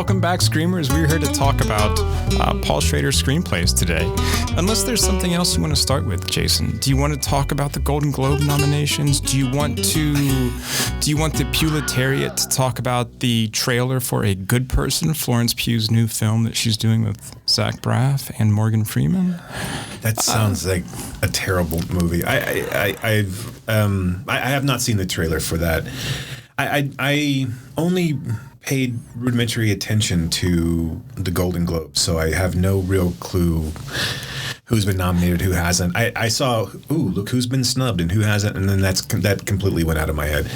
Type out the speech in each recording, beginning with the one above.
welcome back, Screamers. We're here to talk about Paul Schrader's Screenplays today. Unless there's something else you want to start with, Jason. Do you want to talk about the Golden Globe nominations? Do you want the proletariat to talk about the trailer for A Good Person, Florence Pugh's new film that she's doing with Zach Braff and Morgan Freeman? That sounds like a terrible movie. I have not seen the trailer for that. I only paid rudimentary attention to the Golden Globes, so I have no real clue who's been nominated, who hasn't. I saw, look who's been snubbed and who hasn't, and then that completely went out of my head.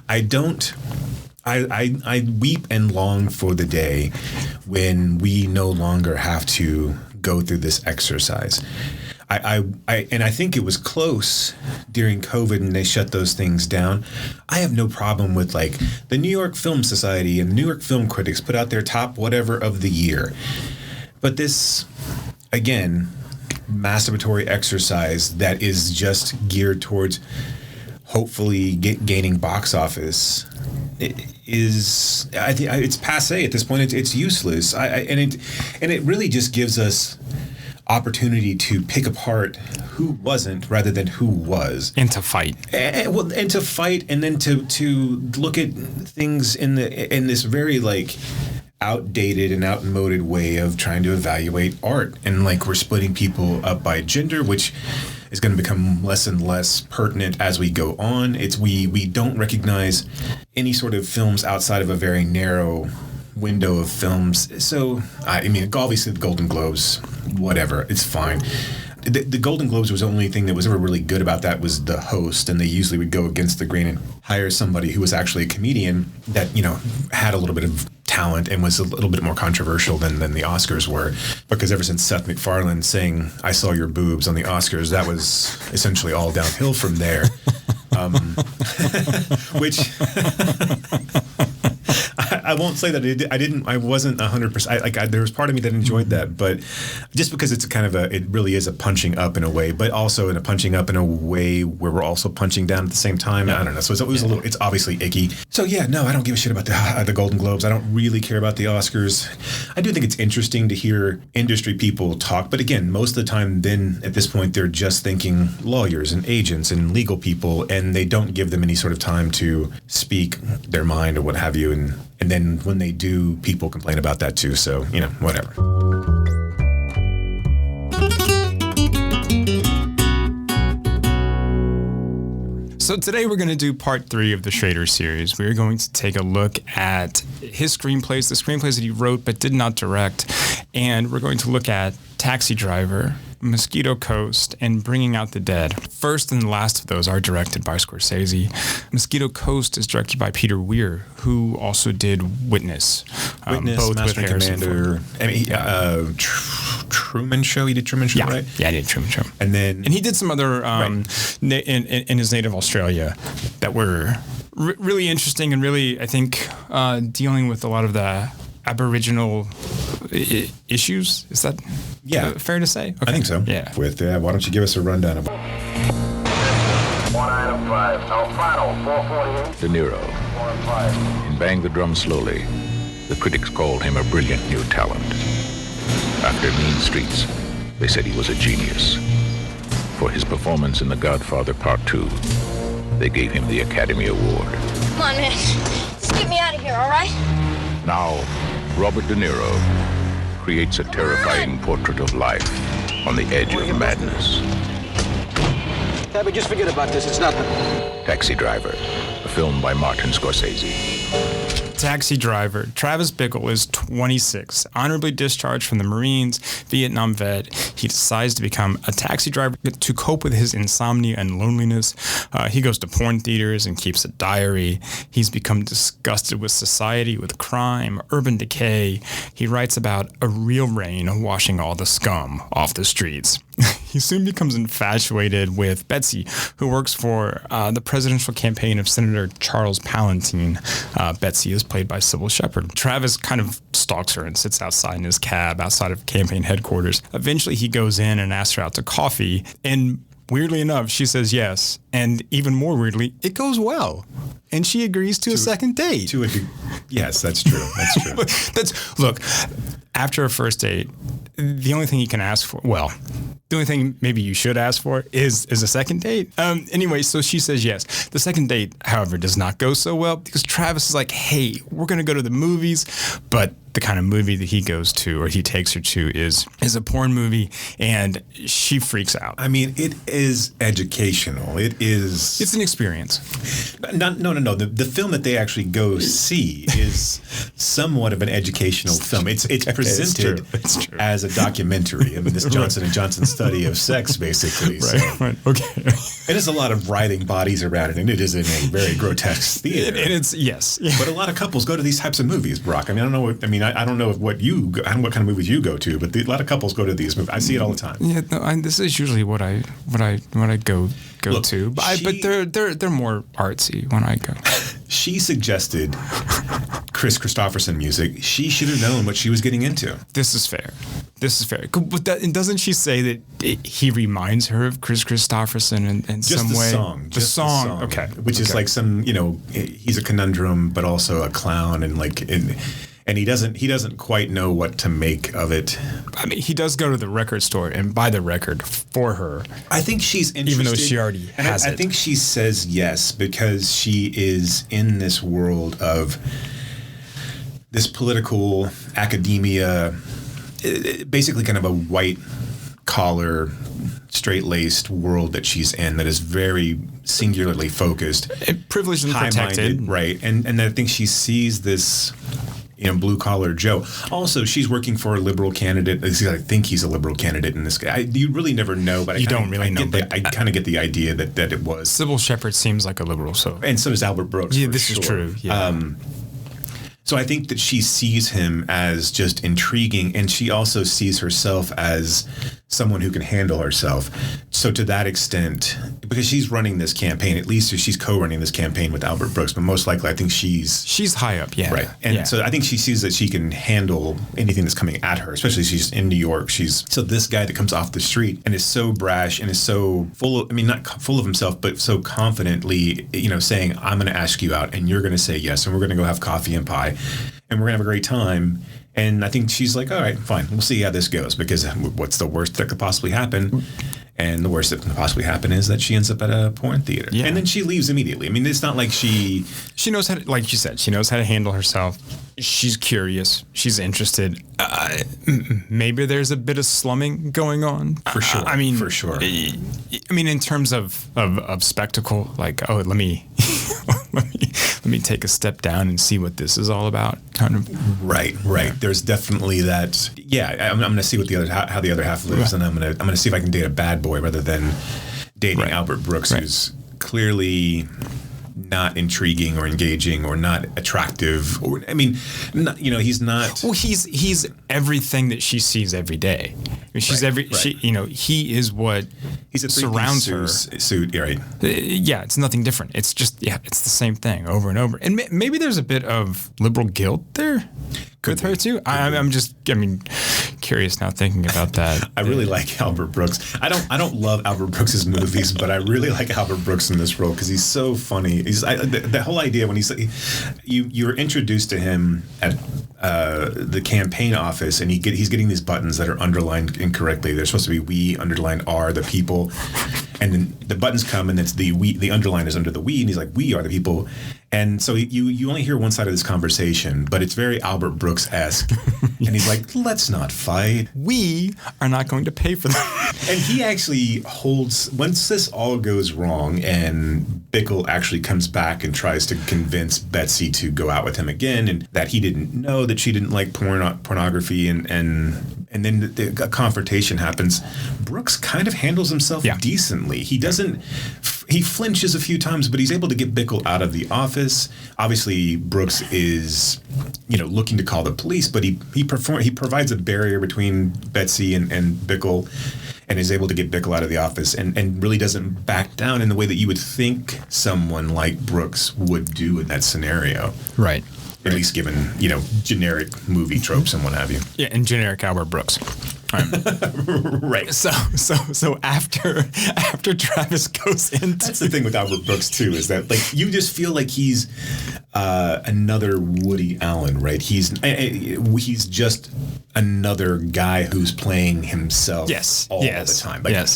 I weep and long for the day when we no longer have to go through this exercise. And I think it was close during COVID and they shut those things down. I have no problem with like the New York Film Society and New York Film Critics put out their top whatever of the year. But this, again, masturbatory exercise that is just geared towards hopefully gaining box office is, I think it's passé at this point. It's useless. And it really just gives us opportunity to pick apart who wasn't rather than who was, and to fight, and to fight, and then to look at things in this very like outdated and outmoded way of trying to evaluate art, and like we're splitting people up by gender, which is going to become less and less pertinent as we go on. We don't recognize any sort of films outside of a very narrow window of films. So, I mean, obviously the Golden Globes, whatever, it's fine. The Golden Globes was the only thing that was ever really good about that was the host, and they usually would go against the grain and hire somebody who was actually a comedian that, you know, had a little bit of talent and was a little bit more controversial than the Oscars were, because ever since Seth MacFarlane saying "I saw your boobs" on the Oscars, that was essentially all downhill from there. Which I won't say that I wasn't 100%. There was part of me that enjoyed that, but just because it's kind of it really is a punching up in a way, but also in a punching up in a way where we're also punching down at the same time. Yeah. I don't know. So it was a little. It's obviously icky. So yeah, no, I don't give a shit about the Golden Globes. I don't really care about the Oscars. I do think it's interesting to hear industry people talk, but again, most of the time, then at this point, they're just thinking lawyers and agents and legal people, and they don't give them any sort of time to speak their mind or what have you. And then when they do, people complain about that too. So, you know, whatever. So today we're going to do part 3 of the Schrader series. We're going to take a look at his screenplays, the screenplays that he wrote but did not direct. And we're going to look at Taxi Driver, Mosquito Coast, and Bringing Out the Dead. First and last of those are directed by Scorsese. Mosquito Coast is directed by Peter Weir, who also did Witness. Both Master with Commander. Truman Show. He did Truman Show, right? Yeah, I did Truman Show. And he did some other in his native Australia that were really interesting and really, I think, dealing with a lot of the Aboriginal issues. Is that fair to say? Okay. I think so. Yeah. Why don't you give us a rundown of 1 item 5, Alfano, 448. De Niro. In Bang the Drum Slowly, the critics called him a brilliant new talent. After Mean Streets, they said he was a genius. For his performance in The Godfather Part 2, they gave him the Academy Award. Come on, man. Just get me out of here, all right? Now, Robert De Niro creates a terrifying portrait of life on the edge of madness. Tabby, just forget about this. It's nothing. Taxi Driver, a film by Martin Scorsese. Taxi Driver. Travis Bickle is 26, honorably discharged from the Marines, Vietnam vet. He decides to become a taxi driver to cope with his insomnia and loneliness. He goes to porn theaters and keeps a diary. He's become disgusted with society, with crime, urban decay. He writes about a real rain washing all the scum off the streets. He soon becomes infatuated with Betsy, who works for the presidential campaign of Senator Charles Palantine. Betsy is played by Sybil Shepherd. Travis kind of stalks her and sits outside in his cab outside of campaign headquarters. Eventually, he goes in and asks her out to coffee, and weirdly enough, she says yes. And even more weirdly, it goes well. And she agrees to a second date. Yes, that's true. That's true. Look, after a first date, the only thing you can ask for, well, the only thing maybe you should ask for is a second date. Anyway, so she says yes. The second date, however, does not go so well because Travis is like, hey, we're going to go to the movies, but the kind of movie that he goes to or he takes her to is a porn movie, and she freaks out. I mean, it is educational. It's an experience. No. The film that they actually go see is somewhat of an educational film. It's presented as a documentary. I mean, this Johnson & Johnson study of sex, basically. Right. Okay. It is a lot of writing bodies around it, and it is in a very grotesque theater. And it's yes. But a lot of couples go to these types of movies, Brock. I mean, I don't know what kind of movies you go to, but a lot of couples go to these movies. I see it all the time. Yeah, no, this is usually what I go Look, to, but they're more artsy when I go. She suggested Chris Christopherson music. She should have known what she was getting into. This is fair. But and doesn't she say that he reminds her of Chris Christopherson in just some the way? Song, the song. Okay. Which is like some, he's a conundrum, but also a clown, and he doesn't quite know what to make of it. I mean, he does go to the record store and buy the record for her. I think she's interested. Even though she already has it. I think she says yes because she is in this world of this political academia, basically kind of a white-collar, straight-laced world that she's in that is very singularly focused. Privileged and protected. Right. And I think she sees this... blue collar Joe. Also, she's working for a liberal candidate. I think he's a liberal candidate in this guy. You really never know, but I kind of get the idea that it was. Sybil Shepherd seems like a liberal, and so does Albert Brooks. Yeah, this is true. Yeah. So I think that she sees him as just intriguing, and she also sees herself as someone who can handle herself. So to that extent, because she's running this campaign, at least she's co-running this campaign with Albert Brooks, but most likely I think she's high up, yeah. Right. And so I think she sees that she can handle anything that's coming at her, especially she's in New York. So this guy that comes off the street and is so brash and is so full of, not full of himself, but so confidently, saying, I'm going to ask you out and you're going to say yes, and we're going to go have coffee and pie and we're going to have a great time. And I think she's like, all right, fine, we'll see how this goes, because what's the worst that could possibly happen? And the worst that can possibly happen is that she ends up at a porn theater. Yeah. And then she leaves immediately. I mean, it's not like she knows how to, like you said, she knows how to handle herself. She's curious. She's interested. Maybe there's a bit of slumming going on. For sure. For sure. I mean, in terms of spectacle, like, let me let me take a step down and see what this is all about. Kind of. Right. Yeah. There's definitely that. Yeah, I'm going to see what how the other half lives, and I'm going to see if I can date a bad boy rather than dating Albert Brooks, who's clearly not intriguing or engaging or not attractive, or he's not. Well, he's everything that she sees every day. I mean, he is what surrounds her. Suit, right? Yeah, it's nothing different. It's just it's the same thing over and over. And maybe there's a bit of liberal guilt there with her too. I'm curious now thinking about that. I really like Albert Brooks. I don't love Albert Brooks's movies, but I really like Albert Brooks in this role because he's so funny. The whole idea when you're introduced to him at the campaign office, and he's getting these buttons that are underlined incorrectly. They're supposed to be we underlined are the people, and then the buttons come and it's the underline is under the we, and he's like, we are the people. And so you only hear one side of this conversation, but it's very Albert Brooks-esque. And he's like, let's not fight. We are not going to pay for that. And he actually holds, once this all goes wrong and Bickle actually comes back and tries to convince Betsy to go out with him again, and that he didn't know that she didn't like pornography, and then a confrontation happens, Brooks kind of handles himself decently. He flinches a few times, but he's able to get Bickle out of the office. Obviously, Brooks is, looking to call the police, but he provides a barrier between Betsy and Bickle, and is able to get Bickle out of the office, and really doesn't back down in the way that you would think someone like Brooks would do in that scenario. Right. At least given, generic movie tropes and what have you. Yeah, and generic Albert Brooks. Right. So after Travis goes into That's the thing with Albert Brooks too, is that like you just feel like he's another Woody Allen, right? He's just another guy who's playing himself all the time. Like,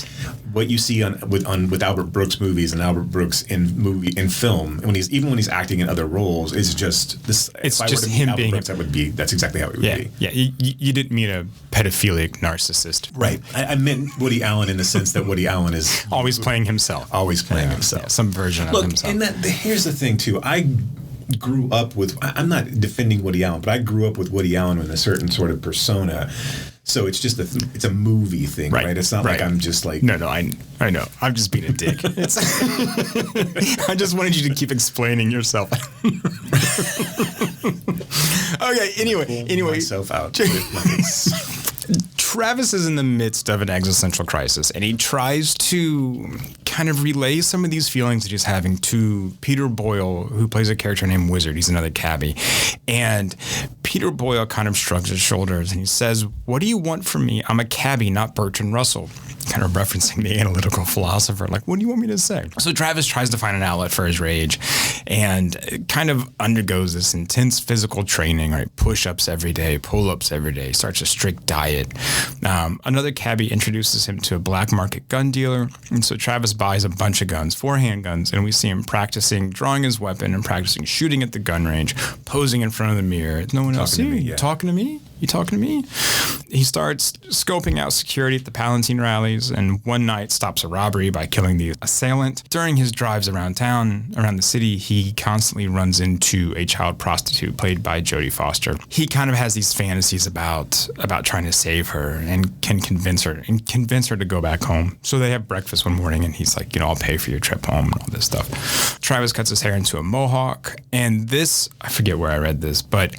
what you see with Albert Brooks movies and Albert Brooks in film, when he's acting in other roles, is just this. It's just him Albert being. Brooks, that's exactly how it would be. Yeah. You didn't mean a pedophilic narcissist, right? I meant Woody Allen in the sense that Woody Allen is always playing himself. Always playing himself. Yeah, some version of himself. And here's the thing too. I grew up with. I'm not defending Woody Allen, but I grew up with Woody Allen with a certain sort of persona. So it's just it's a movie thing, right? It's not like I'm just like no, I know. I'm just being a dick. I just wanted you to keep explaining yourself. Okay. Anyway, myself out. Travis is in the midst of an existential crisis, and he tries to kind of relay some of these feelings that he's having to Peter Boyle, who plays a character named Wizard. He's another cabbie. And Peter Boyle kind of shrugs his shoulders, and he says, "What do you want from me? I'm a cabbie, not Bertrand Russell." Kind of referencing the analytical philosopher. Like, what do you want me to say? So Travis tries to find an outlet for his rage and kind of undergoes this intense physical training, right? Push-ups every day, pull-ups every day, starts a strict diet. Another cabbie introduces him to a black market gun dealer. And so Travis buys a bunch of guns, 4 handguns, and we see him practicing drawing his weapon and practicing shooting at the gun range, posing in front of the mirror. No one else seeing you. Talking to me? You talking to me? He starts scoping out security at the Palatine rallies, and one night stops a robbery by killing the assailant. During his drives around town, around the city, he constantly runs into a child prostitute played by Jodie Foster. He kind of has these fantasies about trying to save her and can convince her to go back home. So they have breakfast one morning, and he's like, I'll pay for your trip home and all this stuff. Travis cuts his hair into a mohawk, and this, I forget where I read this, but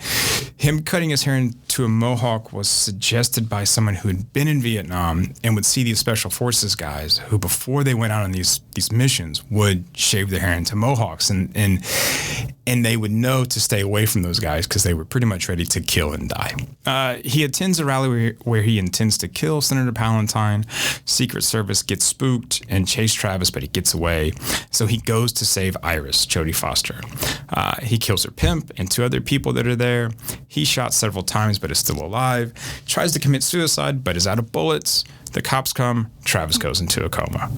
him cutting his hair into a mohawk was suggested by someone who had been in Vietnam and would see these special forces guys who, before they went out on these missions, would shave their hair into mohawks, and they would know to stay away from those guys because they were pretty much ready to kill and die. He attends a rally where he intends to kill Senator Palatine. Secret Service gets spooked and chase Travis, but he gets away. So he goes to save Iris, Jodie Foster. He kills her pimp and 2 other people that are there. He's shot several times, but is still alive. Tries to commit suicide, but is out of bullets. The cops come, Travis goes into a coma.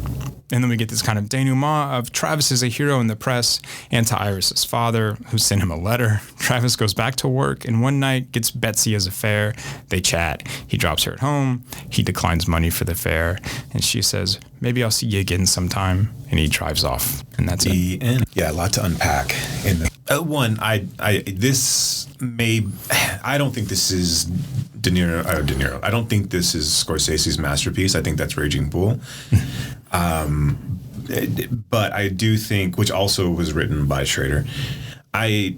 And then we get this kind of denouement of Travis is a hero in the press and to Iris's father, who sent him a letter. Travis goes back to work and one night gets Betsy as a fare. They chat. He drops her at home. He declines money for the fare. And she says, maybe I'll see you again sometime. And he drives off. And that's the end. Yeah, a lot to unpack in the one. I don't think this is De Niro. I don't think this is Scorsese's masterpiece. I think that's Raging Bull. But I do think, which also was written by Schrader, I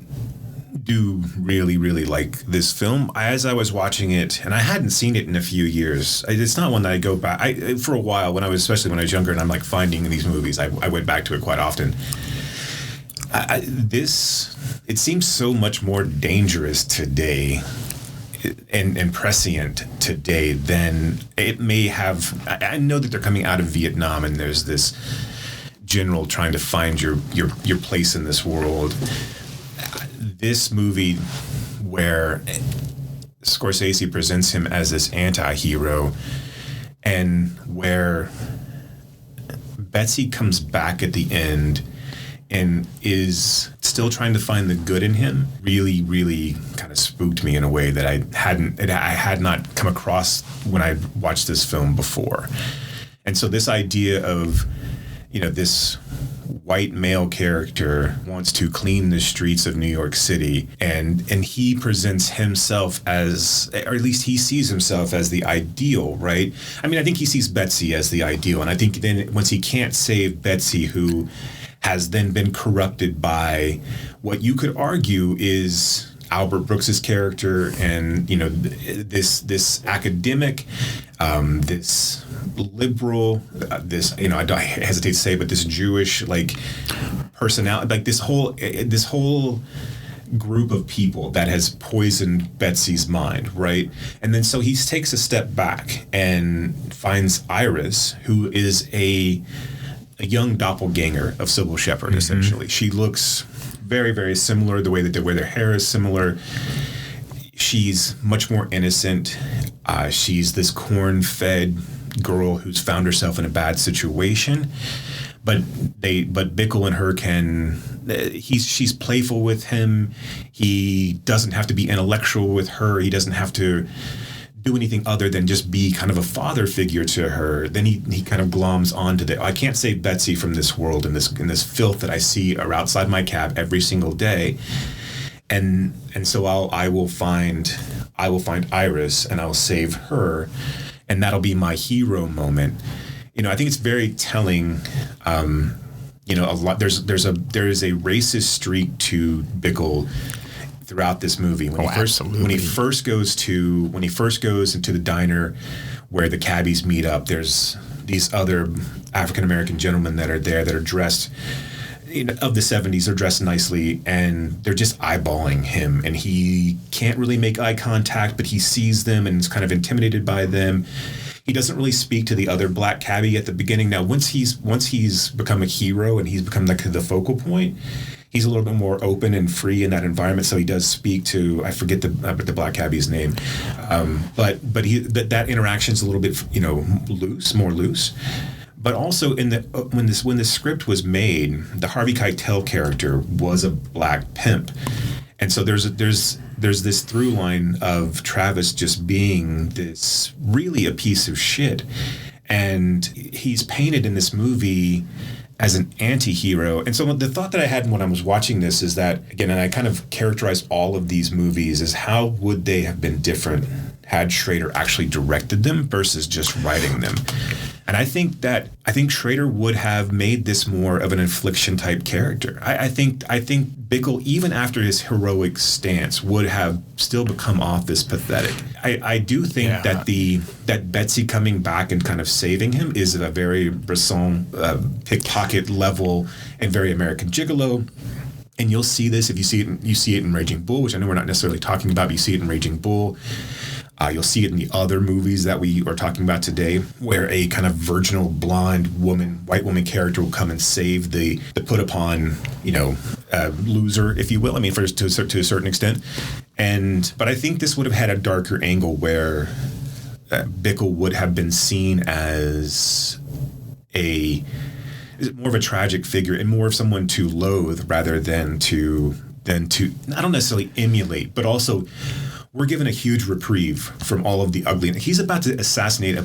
do really, really like this film. As I was watching it, and I hadn't seen it in a few years. It's not one that I go back. For a while, especially when I was younger, and I'm like finding these movies, I went back to it quite often. It seems so much more dangerous today and prescient today than it may have. I know that they're coming out of Vietnam and there's this general trying to find your place in this world. This movie where Scorsese presents him as this anti-hero and where Betsy comes back at the end and is still trying to find the good in him, really, really kind of spooked me in a way that I had not come across when I watched this film before. And so this idea of, this white male character wants to clean the streets of New York City, and he presents himself as, or at least he sees himself as the ideal, right? I mean, I think he sees Betsy as the ideal, and I think then once he can't save Betsy, who has then been corrupted by what you could argue is Albert Brooks's character and, this academic, this liberal, this, I don't hesitate to say, but this Jewish, personality, this whole group of people that has poisoned Betsy's mind, right? And then so he takes a step back and finds Iris, who is a young doppelganger of Sybil Shepherd, essentially. She looks very, very similar. The way that they wear their hair is similar. She's much more innocent. She's this corn-fed girl who's found herself in a bad situation. But Bickle and her she's playful with him. He doesn't have to be intellectual with her. He doesn't have to do anything other than just be kind of a father figure to her. Then he kind of gloms onto I can't save Betsy from this world and this filth that I see outside my cab every single day. And so I will find Iris and I'll save her, and that'll be my hero moment. I think it's very telling. A lot. There is a racist streak to Bickle throughout this movie. When he first goes into the diner where the cabbies meet up, there's these other African American gentlemen that are there that are dressed of the 70s. They're dressed nicely and they're just eyeballing him, and he can't really make eye contact, but he sees them and is kind of intimidated by them. He doesn't really speak to the other black cabbie at the beginning. Now, once he's become a hero and he's become the focal point, he's a little bit more open and free in that environment. So he does speak to, I forget the black cabbie's name, but that interaction's a little bit more loose. But also when the script was made, the Harvey Keitel character was a black pimp, and so there's this through line of Travis just being this really a piece of shit, and he's painted in this movie as an anti-hero. And so the thought that I had when I was watching this is that, again, and I kind of characterized all of these movies as how would they have been different had Schrader actually directed them versus just writing them. And I think Schrader would have made this more of an infliction type character. I think Bickle, even after his heroic stance, would have still become off this pathetic. I do think that Betsy coming back and kind of saving him is a very Bresson pickpocket level and very American Gigolo. And you'll see this if you see it in Raging Bull, which I know we're not necessarily talking about, but you see it in Raging Bull. You'll see it in the other movies that we are talking about today, where a kind of virginal blonde white woman character will come and save the put upon, loser, if you will. I mean, to a certain extent. But I think this would have had a darker angle where Bickle would have been seen as more of a tragic figure and more of someone to loathe rather than to I don't necessarily emulate, but also we're given a huge reprieve from all of the ugliness. He's about to assassinate a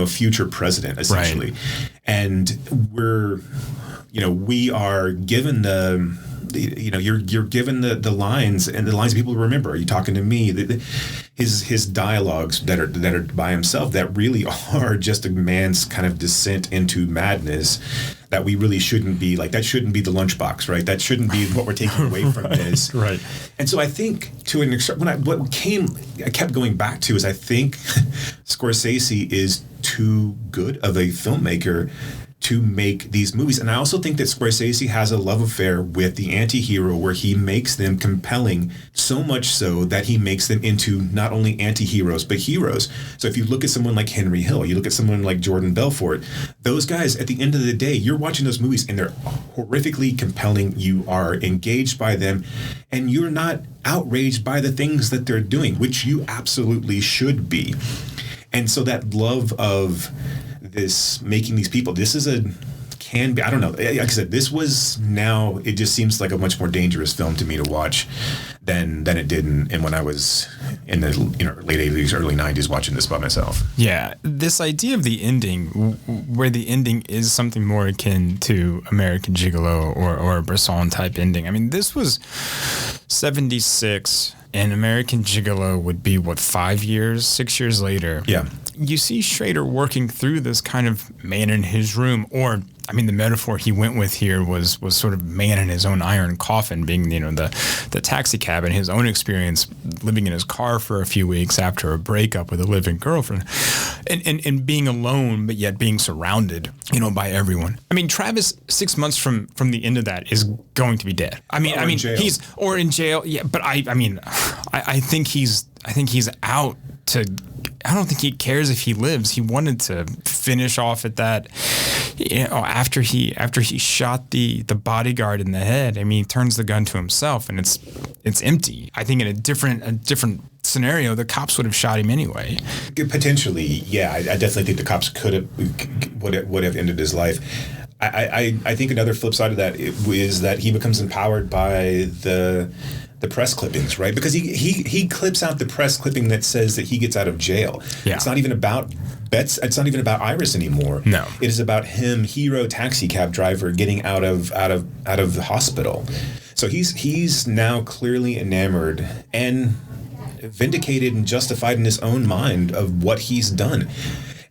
future president, essentially. Right. And we are given you're given the lines and the lines people remember. Are you talking to me? His dialogues that are by himself that really are just a man's kind of descent into madness that we really shouldn't be like. That shouldn't be the lunchbox, right? That shouldn't be what we're taking away from this. Right. And so I think to an extent, I kept going back to is I think Scorsese is too good of a filmmaker to make these movies. And I also think that Scorsese has a love affair with the anti-hero where he makes them compelling, so much so that he makes them into not only anti-heroes, but heroes. So if you look at someone like Henry Hill, you look at someone like Jordan Belfort, those guys, at the end of the day, you're watching those movies and they're horrifically compelling. You are engaged by them and you're not outraged by the things that they're doing, which you absolutely should be. And so that love of making these people, I don't know. Like I said, it just seems like a much more dangerous film to me to watch than it did in when I was in the late 80s, early 90s watching this by myself. Yeah, this idea of the ending, where the ending is something more akin to American Gigolo or a Bresson type ending. I mean, this was 76. And American Gigolo would be, 6 years later? Yeah. you see Schrader working through this kind of man in his room, or I mean, the metaphor he went with here was sort of man in his own iron coffin, being, the taxi cab and his own experience living in his car for a few weeks after a breakup with a living girlfriend, and being alone, but yet being surrounded, by everyone. I mean, Travis, 6 months from the end of that, is going to be dead. I mean, he's in jail. Yeah, but I think he's out to. I don't think he cares if he lives. He wanted to finish off at that, after he shot the bodyguard in the head. I mean, he turns the gun to himself, and it's empty. I think in a different scenario, the cops would have shot him anyway. Potentially, yeah. I definitely think the cops would have ended his life. I think another flip side of that is that he becomes empowered by the press clippings, right? Because he clips out the press clipping that says that he gets out of jail. Yeah. It's not even about Bets. It's not even about Iris anymore. No. It is about him, hero taxi cab driver, getting out of the hospital. So he's now clearly enamored and vindicated and justified in his own mind of what he's done.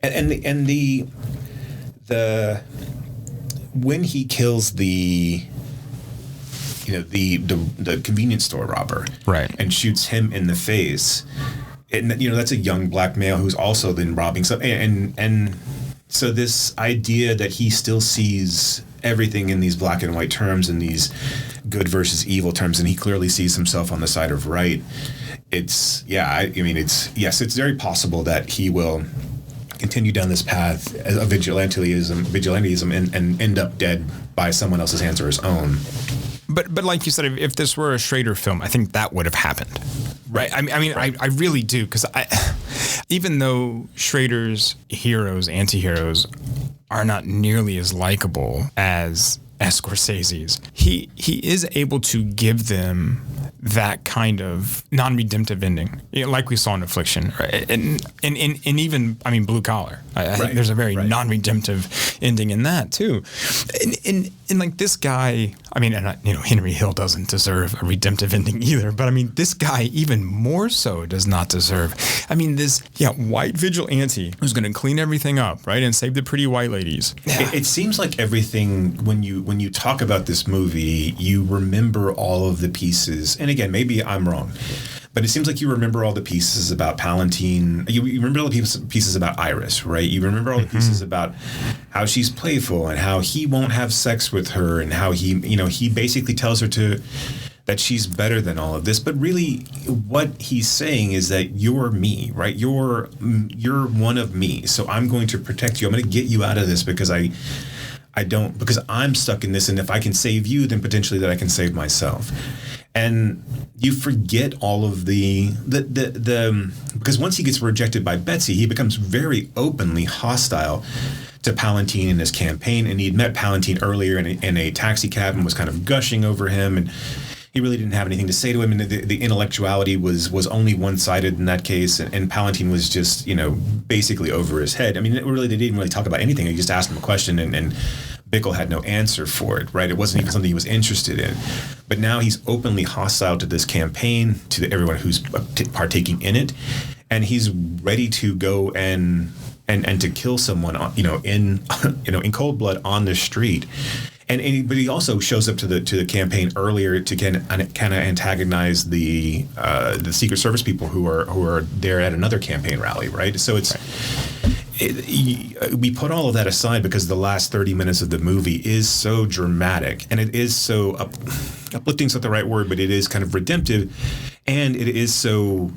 And the when he kills the convenience store robber, right, and shoots him in the face, and that's a young black male who's also then robbing something, and so this idea that he still sees everything in these black and white terms, and these good versus evil terms, and he clearly sees himself on the side of right. It's very possible that he will continue down this path of vigilantism and end up dead by someone else's hands or his own. But like you said, if this were a Schrader film, I think that would have happened, right? I really do, because even though Schrader's anti-heroes, are not nearly as likable as Scorsese's, he is able to give them that kind of non-redemptive ending, like we saw in Affliction, right? And even, Blue Collar. I think there's a very non-redemptive ending in that too. And like this guy, Henry Hill doesn't deserve a redemptive ending either, but this guy even more so does not deserve. This white vigilante who's going to clean everything up, right, and save the pretty white ladies. It seems like everything, when you talk about this movie, you remember all of the pieces. And again, maybe I'm wrong, but it seems like you remember all the pieces about Palantine. You remember all the pieces about Iris, right? You remember all the pieces about how she's playful and how he won't have sex with her, and how he basically tells her that she's better than all of this. But really, what he's saying is that you're me, right? You're one of me. So I'm going to protect you. I'm going to get you out of this because because I'm stuck in this, and if I can save you, then potentially that I can save myself. And you forget all of the because once he gets rejected by Betsy, he becomes very openly hostile to Palantine in his campaign. And he'd met Palantine earlier in a taxi cab and was kind of gushing over him, and he really didn't have anything to say to him, and the intellectuality was only one-sided in that case, and Palantine was just, basically over his head. They didn't really talk about anything. He just asked him a question, and Bickle had no answer for it, right? It wasn't even something he was interested in. But now he's openly hostile to this campaign, to everyone who's partaking in it, and he's ready to go and to kill someone, in cold blood on the street. But he also shows up to the campaign earlier to kind of antagonize the Secret Service people who are there at another campaign rally, right? So we put all of that aside because the last 30 minutes of the movie is so dramatic, and it is so uplifting. Is not the right word, but it is kind of redemptive, and it is so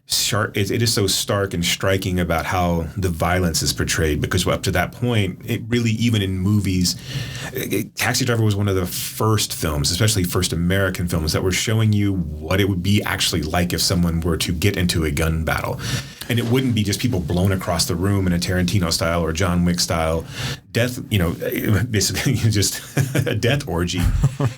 sharp. It is so stark and striking about how the violence is portrayed, because up to that point, it really, even in movies, Taxi Driver was one of the first films, especially first American films, that were showing you what it would be actually like if someone were to get into a gun battle. And it wouldn't be just people blown across the room in a Tarantino style or John Wick style death, basically just a death orgy.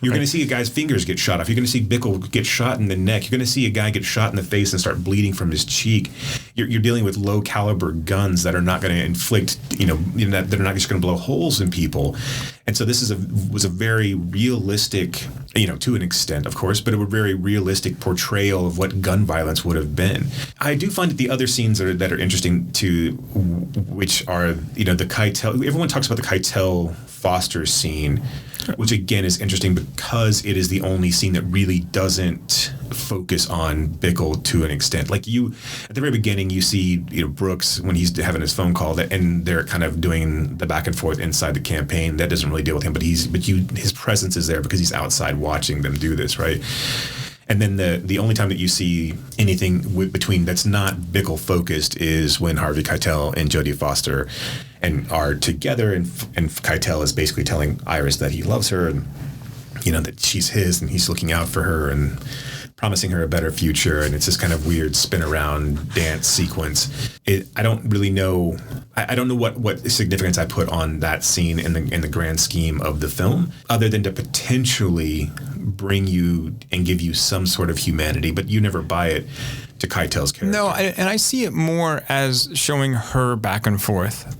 You're going to see a guy's fingers get shot off. You're going to see Bickle get shot in the neck. You're going to see a guy get shot in the face and start bleeding from his cheek. You're dealing with low caliber guns that are not going to inflict, that are not just going to blow holes in people. And so this was a very realistic to an extent, of course, but a very realistic portrayal of what gun violence would have been. I do find that the other scenes that are interesting too, which are, the Keitel, everyone talks about the Keitel Foster scene, which again is interesting because it is the only scene that really doesn't focus on Bickle to an extent. Like at the very beginning, you see, Brooks when he's having his phone call and they're kind of doing the back and forth inside the campaign. That doesn't really deal with him, but his presence is there because he's outside watching them do this, right? And then the only time that you see anything between that's not Bickle focused is when Harvey Keitel and Jodie Foster are together, and Keitel is basically telling Iris that he loves her and that she's his and he's looking out for her and promising her a better future, and it's this kind of weird spin around dance sequence. I don't really know. I don't know what significance I put on that scene in the grand scheme of the film, other than to potentially bring you and give you some sort of humanity, but you never buy it to Keitel's character. No, and I see it more as showing her back and forth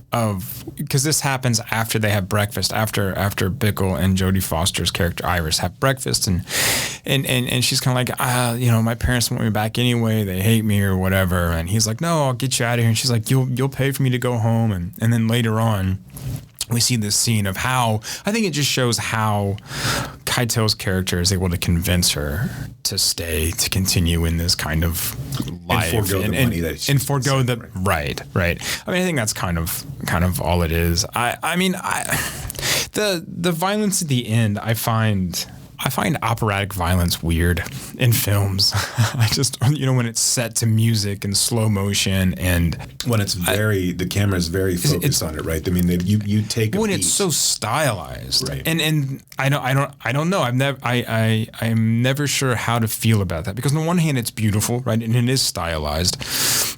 because this happens after they have breakfast, after Bickle and Jodie Foster's character Iris have breakfast, and she's kind of like, my parents want me back anyway, they hate me or whatever, and he's like, no, I'll get you out of here, and she's like, you'll pay for me to go home, and then later on we see this scene of how, I think it just shows how Keitel's character is able to convince her to stay, to continue in this kind of life. And forego the money that she's forego the, right. I mean, I think that's kind of all it is. The violence at the end, I find operatic violence weird in films. I just, when it's set to music and slow motion, and when it's the camera is very focused on it, right? I mean, you take when it's so stylized, right? And I don't know. I'm never sure how to feel about that, because on the one hand it's beautiful, right, and it is stylized,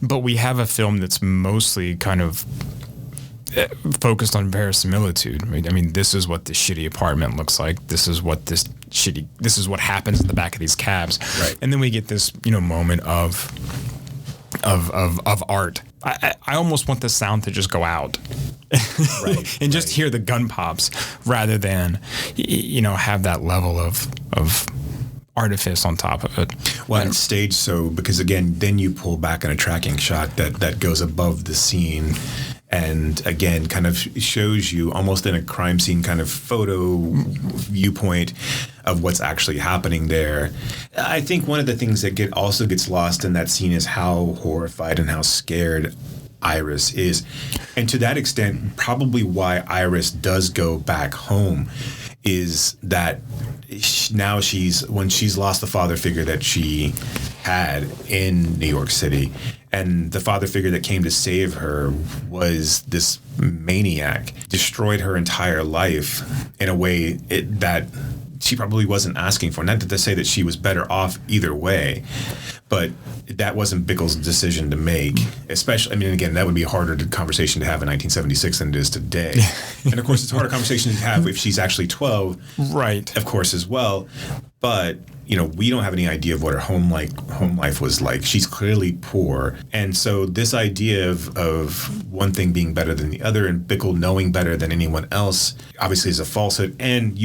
but we have a film that's mostly kind of focused on verisimilitude, right? I mean, this is what this shitty apartment looks like. This is what happens in the back of these cabs. Right. And then we get this, moment of art. I almost want the sound to just go out, right, and just hear the gun pops rather than, have that level of artifice on top of it. Well, it's staged so because again, then you pull back on a tracking shot that goes above the scene. And again, kind of shows you almost in a crime scene kind of photo viewpoint of what's actually happening there. I think one of the things that also gets lost in that scene is how horrified and how scared Iris is. And to that extent, probably why Iris does go back home is that now when she's lost the father figure that she had in New York City, and the father figure that came to save her was this maniac, destroyed her entire life in a way that she probably wasn't asking for. Not to say that she was better off either way, but that wasn't Bickle's decision to make. Especially, I mean, again, that would be a harder conversation to have in 1976 than it is today. And of course, it's a harder conversation to have if she's actually 12, right? Of course, as well. But we don't have any idea of what her home life was like. She's clearly poor, and so this idea of one thing being better than the other, and Bickle knowing better than anyone else, obviously is a falsehood. And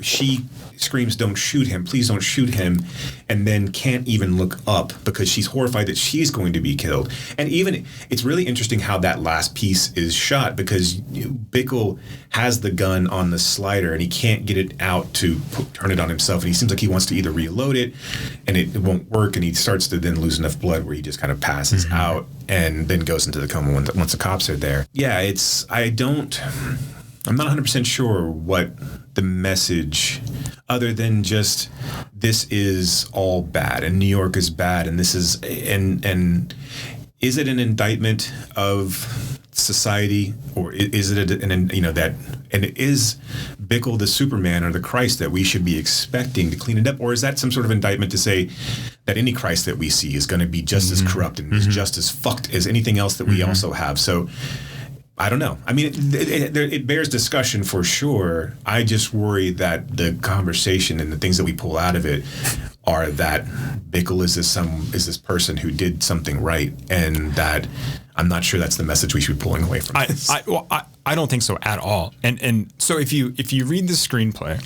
she screams, "Don't shoot him! Please don't shoot him!" and then can't even look up because she's horrified that she's going to be killed. And even it's really interesting how that last piece is shot, because Bickle has the gun on the slider and he can't get it out to turn it on himself, and he seems like he wants to either reload it and it won't work, and he starts to then lose enough blood where he just kind of passes out and then goes into the coma once the cops are there. Yeah, I'm not 100% sure what the message, other than just this is all bad and New York is bad, and this is and is it an indictment of society, or is it is Bickle the Superman or the Christ that we should be expecting to clean it up, or is that some sort of indictment to say that any Christ that we see is going to be just as corrupt and just as fucked as anything else that we also have? So I don't know. I mean, it bears discussion for sure. I just worry that the conversation and the things that we pull out of it are that Bickle is this person who did something right, and that I'm not sure that's the message we should be pulling away from this. I don't think so at all. And so if you read the screenplay,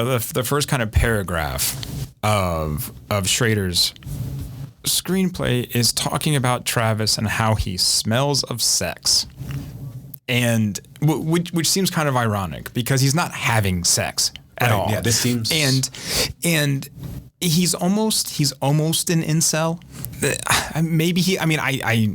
the first kind of paragraph of Schrader's screenplay is talking about Travis and how he smells of sex, and which seems kind of ironic because he's not having sex at all. Yeah, this seems and he's almost an incel. Maybe I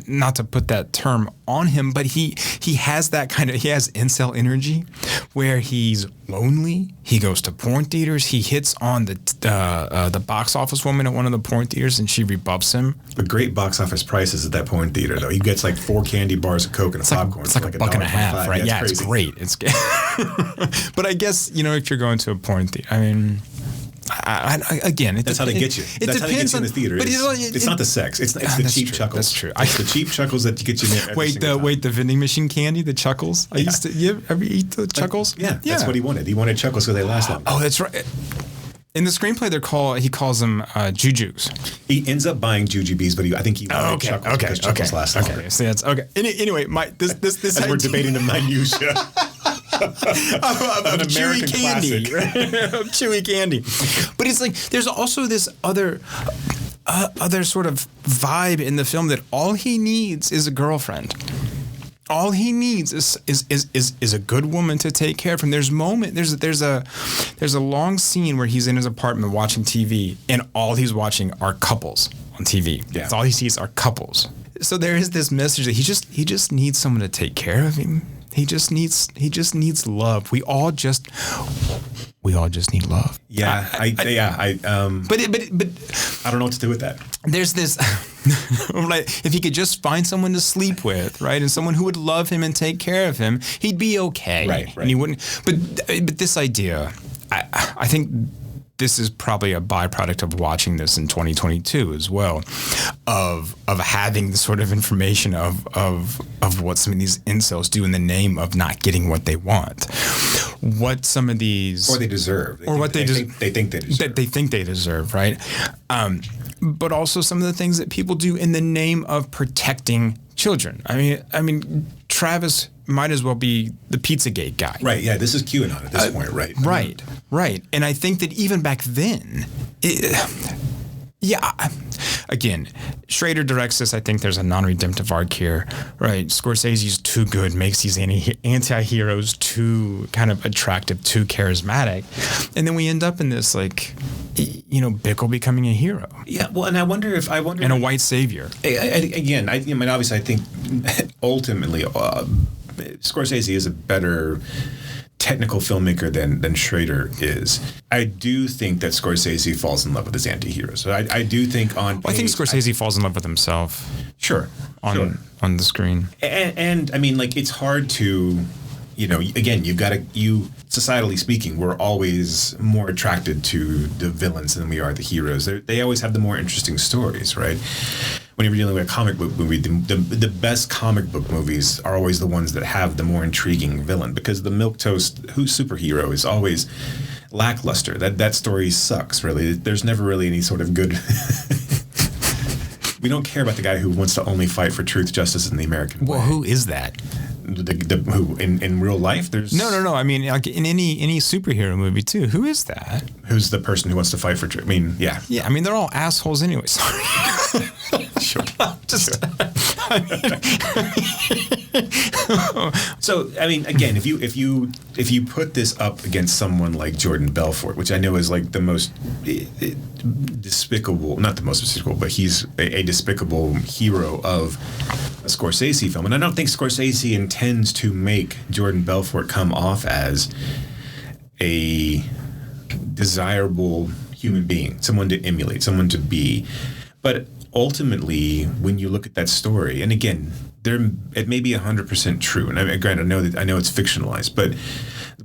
not to put that term on him, but he has that he has incel energy where he's lonely. He goes to porn theaters. He hits on the box office woman at one of the porn theaters, and she rebuffs him. The great box office prices at that porn theater, though. He gets like 4 candy bars of Coke and a popcorn. It's like a buck and a half, right? Yeah, it's great. It's but I guess, if you're going to a porn theater, I mean, that's how they get you. That's how they get you in the theater. But it's not the sex. It's the cheap chuckles. That's true. It's the cheap chuckles that get you in there. Wait, the vending machine candy, the chuckles. I used to. You ever eat the chuckles? That's what he wanted. He wanted chuckles because they last long. Oh, that's right. In the screenplay, he calls them jujubes. He ends up buying jujubes, but I think he wanted chuckles because chuckles last longer. Okay, so that's okay. Anyway, this we're debating the minutia. of chewy candy, of chewy candy. But it's like there's also this other sort of vibe in the film that all he needs is a girlfriend. All he needs is a good woman to take care of him. There's a long scene where he's in his apartment watching TV, and all he's watching are couples on TV. Yeah. That's all he sees are couples. So there is this message that he just needs someone to take care of him. He just needs love. We all just need love. Yeah, But I don't know what to do with that. There's this, if he could just find someone to sleep with, right, and someone who would love him and take care of him, he'd be okay. Right. And he wouldn't. But this idea, I think this is probably a byproduct of watching this in 2022 as well, of having the sort of information of what some of these incels do in the name of not getting what they want, what some of these or they deserve, they think they deserve, right? But also some of the things that people do in the name of protecting children. I mean, Travis might as well be the Pizzagate guy. Right, yeah, this is QAnon at this point, right? Right. And I think that even back then, again, Schrader directs this. I think there's a non-redemptive arc here, right? Scorsese's too good, makes these anti-heroes too kind of attractive, too charismatic. And then we end up in this, Bickle becoming a hero. Yeah, well, and I wonder. And a white savior. Again, obviously I think ultimately Scorsese is a better technical filmmaker than Schrader is. I do think that Scorsese falls in love with his anti-heroes. So I do think I think Scorsese falls in love with himself. Sure. On the screen. And I mean, it's hard to, again, societally speaking, we're always more attracted to the villains than we are the heroes. They always have the more interesting stories, right? Whenever you're dealing with a comic book movie, the best comic book movies are always the ones that have the more intriguing villain, because the milquetoast superhero is always lackluster. That story sucks, really. There's never really any sort of good... We don't care about the guy who wants to only fight for truth, justice, and the American way. Well, who is that? Who in real life? There's no. I mean, like in any superhero movie too. Who is that? Who's the person who wants to fight for truth? I mean, yeah. Yeah, I mean, they're all assholes anyway. Sorry. Sure. So, I mean, again, if you put this up against someone like Jordan Belfort, which I know is like the most despicable, not the most despicable, but he's a despicable hero of a Scorsese film. And I don't think Scorsese intends to make Jordan Belfort come off as a desirable human being, someone to emulate, someone to be. But ultimately, when you look at that story, and again, it may be 100% true, and granted, I know it's fictionalized, but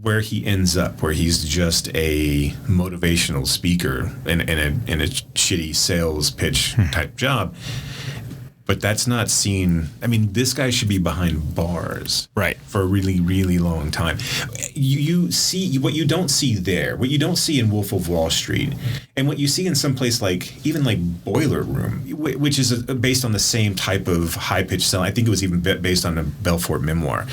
where he ends up, where he's just a motivational speaker in a shitty sales pitch type job. But that's not seen. I mean, this guy should be behind bars, right, for a really, really long time. You see what you don't see there, what you don't see in Wolf of Wall Street, and what you see in some place even like Boiler Room, which is based on the same type of high pitched selling. I think it was even based on a Belfort memoir.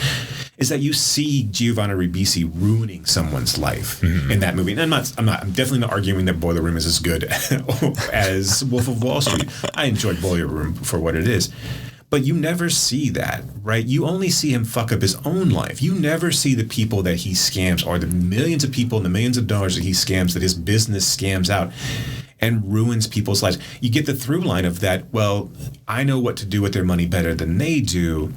is that you see Giovanni Ribisi ruining someone's life in that movie. And I'm definitely not arguing that Boiler Room is as good as Wolf of Wall Street. I enjoyed Boiler Room for what it is. But you never see that, right? You only see him fuck up his own life. You never see the people that he scams, or the millions of people and the millions of dollars that he scams, that his business scams out and ruins people's lives. You get the through line of that, well, I know what to do with their money better than they do.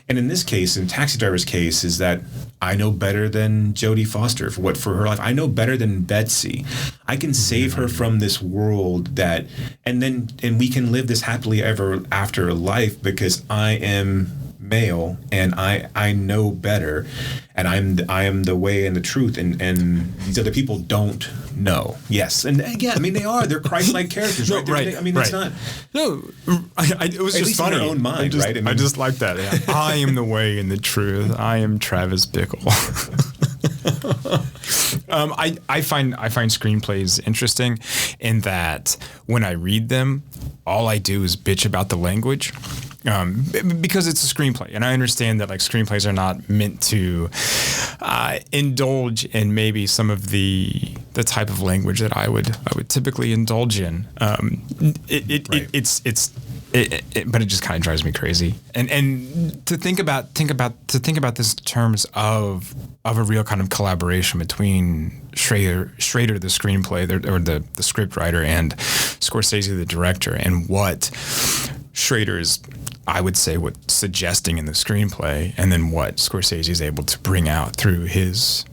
And in this case, in Taxi Driver's case, is that I know better than Jodie Foster for her life. I know better than Betsy. I can save her from this world and we can live this happily ever after life because I am male and I know better, and I am the way and the truth, and these other people don't know. Yes, and again, I mean they're Christ-like characters, right? Right. It's not. No, it was just funny. In their own mind, right? I just like that. Yeah. I am the way and the truth. I am Travis Bickle. I find screenplays interesting in that when I read them, all I do is bitch about the language. Because it's a screenplay, and I understand that like screenplays are not meant to indulge in maybe some of the type of language that I would typically indulge in. But it just kind of drives me crazy. And to think about this in terms of a real kind of collaboration between Schrader the screenplay or the script writer, and Scorsese the director, and what Schrader is, I would say, what suggesting in the screenplay, and then what Scorsese is able to bring out through his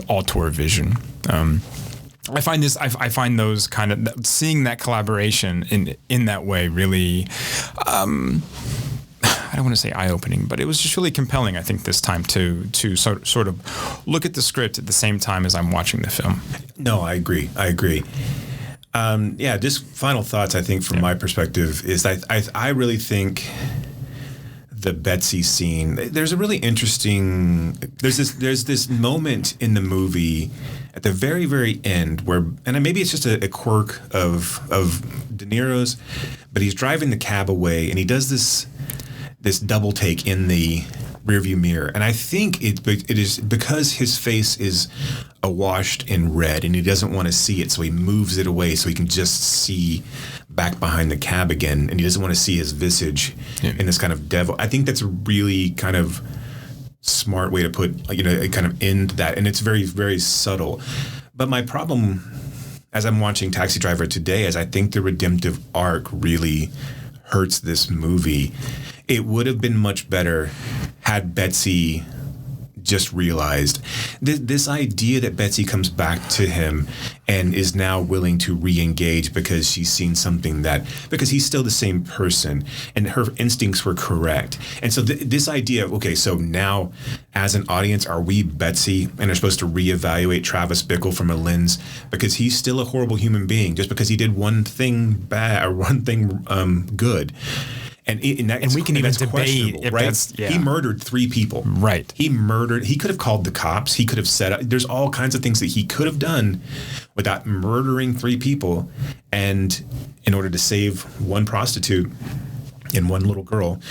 auteur vision. I find those kind of seeing that collaboration in that way really, I don't want to say eye-opening, but it was just really compelling, I think, this time to sort of look at the script at the same time as I'm watching the film. No, I agree. Just final thoughts, I think, from my perspective, is that I really think the Betsy scene, there's a really interesting, there's this moment in the movie at the very, very end where, and maybe it's just a quirk of De Niro's, but he's driving the cab away and he does this double take in the rearview mirror, and I think it is because his face is awashed in red and he doesn't want to see it, so he moves it away so he can just see back behind the cab again, and he doesn't want to see his visage in this kind of devil. I think that's a really kind of smart way to put, kind of end that, and it's very, very subtle. But my problem as I'm watching Taxi Driver today is I think the redemptive arc really hurts this movie. It would have been much better had Betsy just realized this idea that Betsy comes back to him and is now willing to re-engage because she's seen something because he's still the same person and her instincts were correct. And so this idea of, okay, so now as an audience, are we Betsy and are supposed to reevaluate Travis Bickle from a lens because he's still a horrible human being just because he did one thing bad or one thing good. And we can even debate if right? He murdered 3 people. Right. He could have called the cops. He could have set up. There's all kinds of things that he could have done without murdering 3 people. And in order to save one prostitute and one little girl,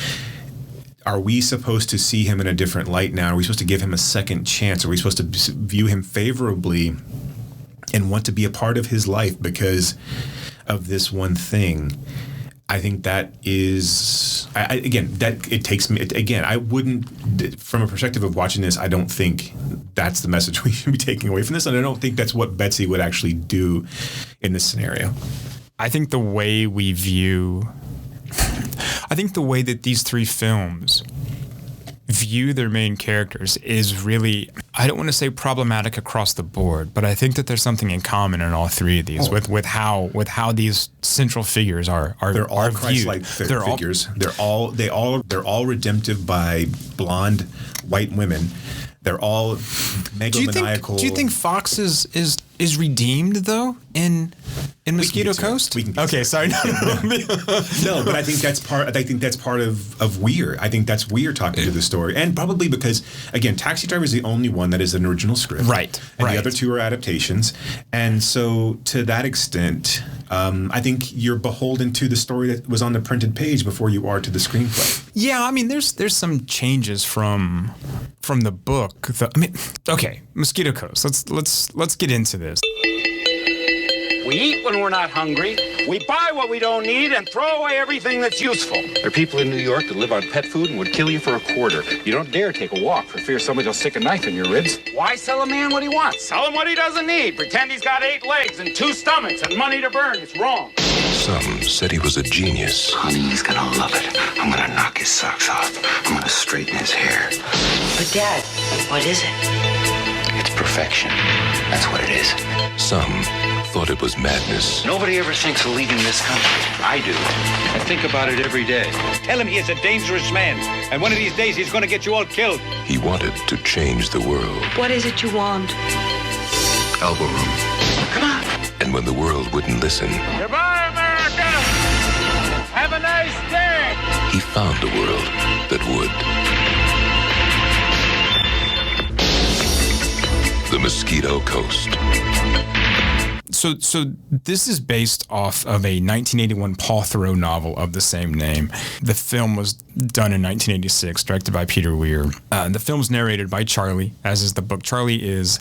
are we supposed to see him in a different light now? Are we supposed to give him a second chance? Are we supposed to view him favorably and want to be a part of his life because of this one thing? I think that is, it takes me, I wouldn't, from a perspective of watching this, I don't think that's the message we should be taking away from this. And I don't think that's what Betsy would actually do in this scenario. I think the way that these 3 films view their main characters is really, I don't want to say problematic across the board, but I think that there's something in common in all 3 of these with how these central figures are they're all Christ-like figures. They're all redemptive by blonde white women. They're all megalomaniacal. Do you think Fox is redeemed though in In Mosquito Coast? Okay, sorry. No, but I think that's part of Weir. I think that's Weir talking to the story, and probably because again, Taxi Driver is the only one that is an original script, right? And the other two are adaptations, and so to that extent, I think you're beholden to the story that was on the printed page before you are to the screenplay. Yeah, I mean, there's some changes from the book. Okay, Mosquito Coast. Let's get into this. We eat when we're not hungry. We buy what we don't need and throw away everything that's useful. There are people in New York that live on pet food and would kill you for a quarter. You don't dare take a walk for fear somebody will stick a knife in your ribs. Why sell a man what he wants? Sell him what he doesn't need. Pretend he's got 8 legs and 2 stomachs and money to burn. It's wrong. Some said he was a genius. Honey, he's gonna love it. I'm gonna knock his socks off. I'm gonna straighten his hair. But Dad, what is it? It's perfection. That's what it is. Some thought it was madness. Nobody ever thinks of leaving this country. I do. I think about it every day. Tell him he is a dangerous man, and one of these days he's gonna get you all killed. He wanted to change the world. What is it you want? Elbow room. Come on. And when the world wouldn't listen, Goodbye, America! Have a nice day! he found a world that would. The Mosquito Coast. So this is based off of a 1981 Paul Thoreau novel of the same name. The film was done in 1986, directed by Peter Weir. The film's narrated by Charlie, as is the book. Charlie is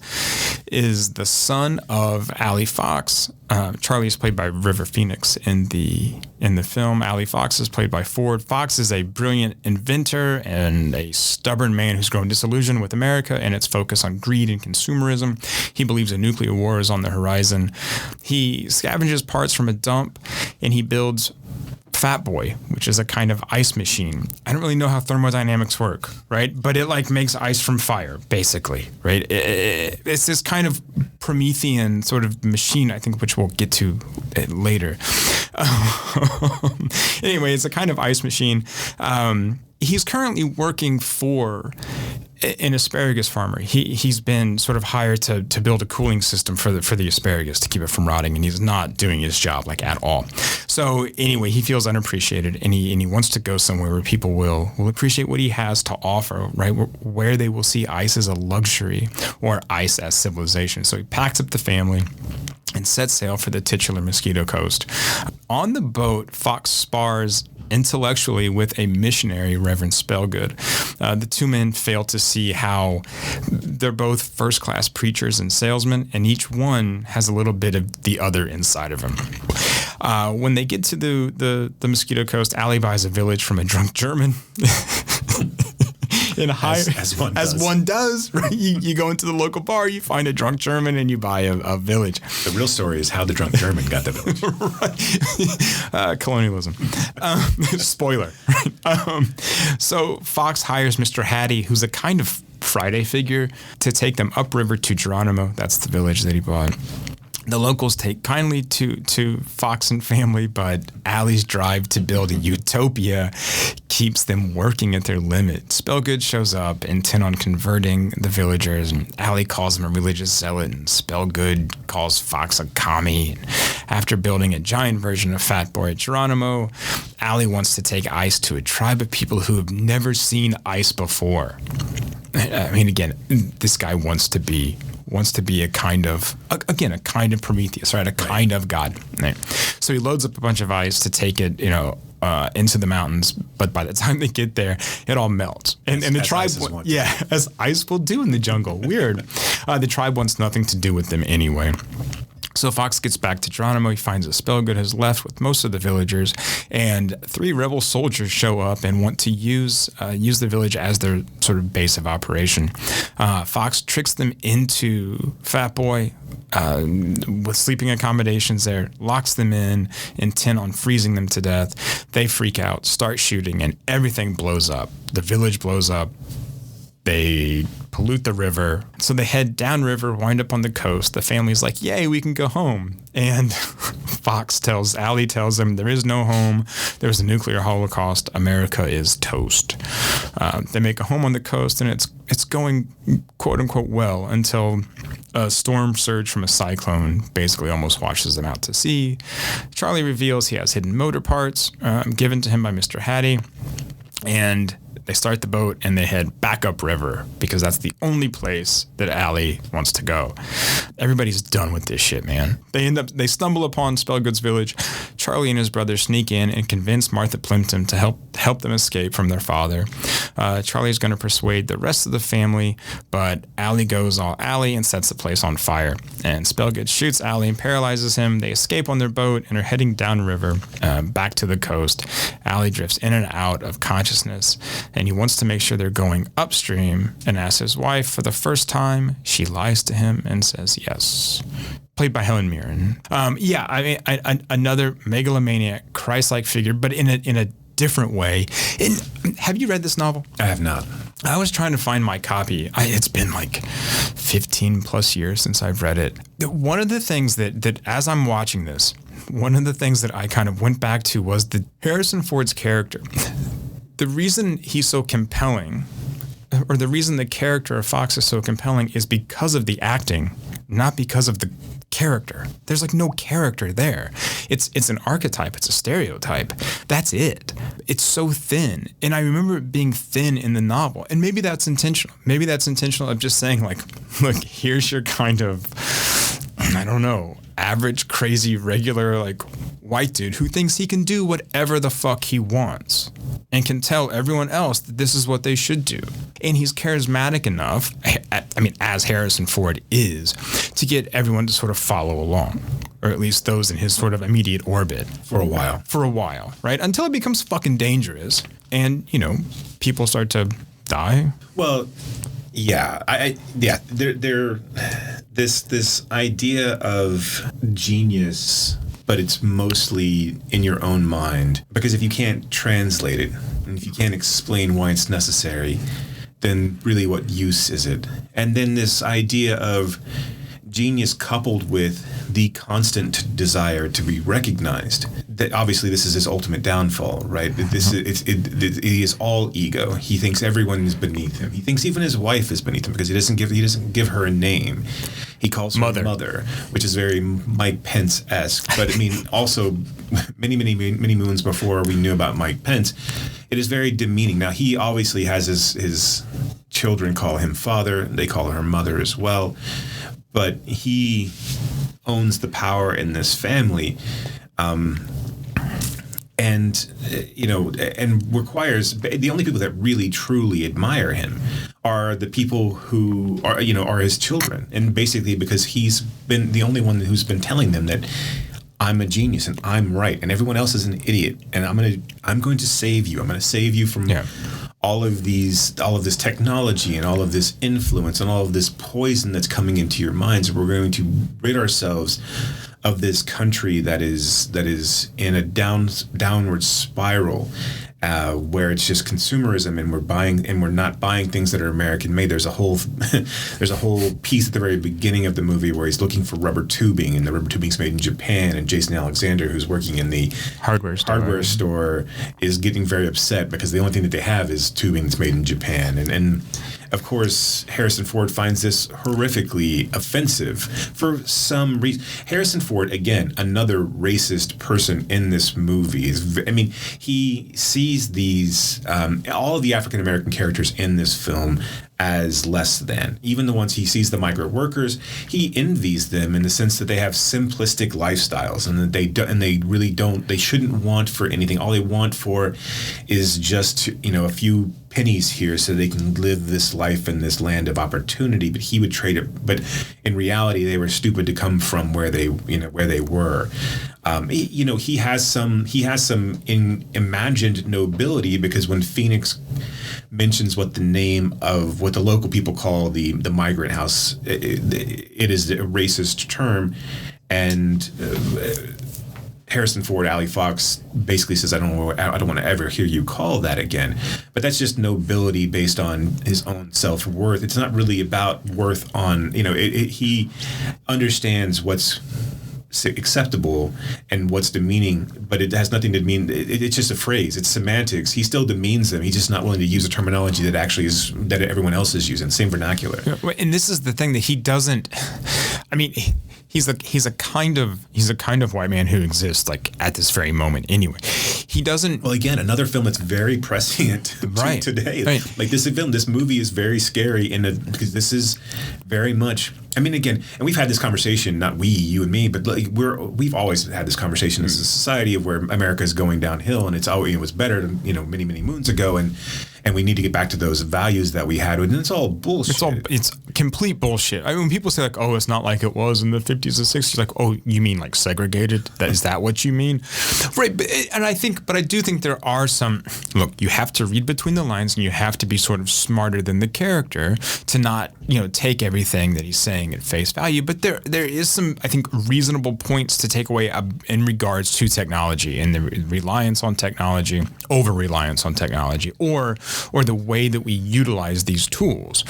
the son of Allie Fox. Charlie is played by River Phoenix in the film. Allie Fox is played by Ford. Fox is a brilliant inventor and a stubborn man who's grown disillusioned with America and its focus on greed and consumerism. He believes a nuclear war is on the horizon. He scavenges parts from a dump and he builds Fat Boy, which is a kind of ice machine. I don't really know how thermodynamics work, right? But it like makes ice from fire, basically, right? It's this kind of Promethean sort of machine, I think, which we'll get to later. Anyway, it's a kind of ice machine. He's currently working for an asparagus farmer. He's been sort of hired to build a cooling system for the asparagus to keep it from rotting, and he's not doing his job like at all. So anyway, he feels unappreciated, and he wants to go somewhere where people will appreciate what he has to offer, right? Where they will see ice as a luxury or ice as civilization. So he packs up the family and sets sail for the titular Mosquito Coast. On the boat, Fox spars intellectually with a missionary, Reverend Spellgood. The two men fail to see how they're both first-class preachers and salesmen, and each one has a little bit of the other inside of him. When they get to the Mosquito Coast, Allie buys a village from a drunk German. As one does, right? You go into the local bar, you find a drunk German, and you buy a village. The real story is how the drunk German got the village. Right. Colonialism. Spoiler. Right? So Fox hires Mr. Hattie, who's a kind of Friday figure, to take them upriver to Geronimo. That's the village that he bought. The locals take kindly to Fox and family, but Allie's drive to build a utopia keeps them working at their limit. Spellgood shows up, intent on converting the villagers, and Allie calls him a religious zealot, and Spellgood calls Fox a commie. After building a giant version of Fat Boy at Geronimo, Allie wants to take ice to a tribe of people who have never seen ice before. I mean, again, this guy wants to be a kind of Prometheus, right? A kind of God. Right? So he loads up a bunch of ice to take it, into the mountains. But by the time they get there, it all melts. And the tribe, as ice will do in the jungle. Weird. The tribe wants nothing to do with them anyway. So Fox gets back to Geronimo. He finds that Spellgood has left with most of the villagers, and 3 rebel soldiers show up and want to use the village as their sort of base of operation. Fox tricks them into Fat Boy with sleeping accommodations there, locks them in, intent on freezing them to death. They freak out, start shooting, and everything blows up. The village blows up. They pollute the river. So they head downriver, wind up on the coast. The family's like, yay, we can go home. And Allie tells them there is no home. There's a nuclear holocaust. America is toast. They make a home on the coast, and it's going quote unquote well until a storm surge from a cyclone basically almost washes them out to sea. Charlie reveals he has hidden motor parts given to him by Mr. Hattie. And they start the boat and they head back upriver because that's the only place that Allie wants to go. Everybody's done with this shit, man. They stumble upon Spellgood's village. Charlie and his brother sneak in and convince Martha Plimpton to help them escape from their father. Charlie's going to persuade the rest of the family, but Allie goes all Allie and sets the place on fire. And Spellgood shoots Allie and paralyzes him. They escape on their boat and are heading downriver back to the coast. Allie drifts in and out of consciousness, and he wants to make sure they're going upstream and asks his wife for the first time. She lies to him and says yes. Played by Helen Mirren. Another megalomaniac, Christ-like figure, but in a different way. Have you read this novel? I have not. I was trying to find my copy. It's been like 15 plus years since I've read it. One of the things that as I'm watching this, one of the things that I kind of went back to was the Harrison Ford's character. The reason he's so compelling, or the reason the character of Fox is so compelling, is because of the acting, not because of the character. There's like no character there. It's an archetype. It's a stereotype. That's it. It's so thin. And I remember it being thin in the novel. And maybe that's intentional. Maybe that's intentional of just saying like, look, here's your kind of, I don't know, average, crazy, regular, like white dude who thinks he can do whatever the fuck he wants and can tell everyone else that this is what they should do. And he's charismatic enough, as Harrison Ford is, to get everyone to sort of follow along, or at least those in his sort of immediate orbit. For a while, right? Until it becomes fucking dangerous and, people start to die. Well, yeah, this idea of genius, but it's mostly in your own mind, because if you can't translate it and if you can't explain why it's necessary, then really what use is it? And then this idea of genius coupled with the constant desire to be recognized. That obviously this is his ultimate downfall, right? It is all ego. He thinks everyone is beneath him. He thinks even his wife is beneath him because he doesn't give her a name. He calls her mother, which is very Mike Pence-esque. But I mean, also many moons before we knew about Mike Pence, it is very demeaning. Now he obviously has his children call him father. They call her mother as well. But he owns the power in this family, and requires the only people that really truly admire him are the people who are his children, and basically because he's been the only one who's been telling them that I'm a genius and I'm right and everyone else is an idiot and I'm going to save you. I'm going to save you from all of this technology and all of this influence and all of this poison that's coming into your minds. We're going to rid ourselves of this country that is in a downward spiral, where it's just consumerism and we're not buying things that are American made. There's a whole piece at the very beginning of the movie where he's looking for rubber tubing, and the rubber tubing's made in Japan, and Jason Alexander, who's working in the hardware store, is getting very upset because the only thing that they have is tubing that's made in Japan. And of course, Harrison Ford finds this horrifically offensive for some reason. Harrison Ford, again, another racist person in this movie. He sees these, all of the African-American characters in this film as less than. Even the ones he sees, the migrant workers, he envies them in the sense that they have simplistic lifestyles and that they shouldn't want for anything. All they want for is just, a few pennies here so they can live this life in this land of opportunity, but he would trade it. But in reality, they were stupid to come from where they were. He has some imagined nobility, because when Phoenix mentions what the local people call the migrant house, it is a racist term, and Harrison Ford, Ali Fox basically says, I don't want to ever hear you call that again. But that's just nobility based on his own self-worth. It's not really about worth on, he understands what's acceptable and what's demeaning, but it has nothing to mean. It's just a phrase. It's semantics. He still demeans them. He's just not willing to use a terminology that actually is that everyone else is using. Same vernacular. Yeah, and this is the thing that he doesn't. I mean, he's a kind of white man who exists like at this very moment. Anyway, he doesn't. Well, again, another film that's very prescient today. Right. Like this movie is very scary because this is very much. I mean, again, and we've had this conversation, not we, you and me, but like we've always had this conversation as a society of where America is going downhill, and it was better, many, many moons ago, and we need to get back to those values that we had, and it's all bullshit. It's complete bullshit. I mean, when people say like, oh, it's not like it was in the 50s or 60s, like, oh, you mean like segregated? Is that what you mean? Right. But I do think there are some, look, you have to read between the lines, and you have to be sort of smarter than the character to not, take everything that he's saying at face value. But there is some, I think, reasonable points to take away in regards to technology and the reliance on technology, over-reliance on technology, or the way that we utilize these tools.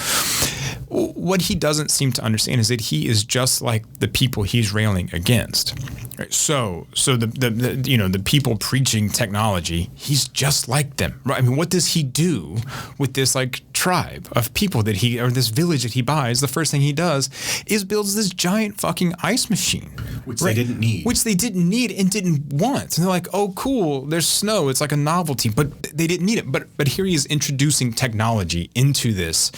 What he doesn't seem to understand is that he is just like the people he's railing against. Right? So the people preaching technology, he's just like them. Right? I mean, what does he do with this like tribe of people or this village that he buys? The first thing he does is builds this giant fucking ice machine, which they didn't need, and didn't want. And they're like, oh, cool, there's snow. It's like a novelty, but they didn't need it. But here he is introducing technology into this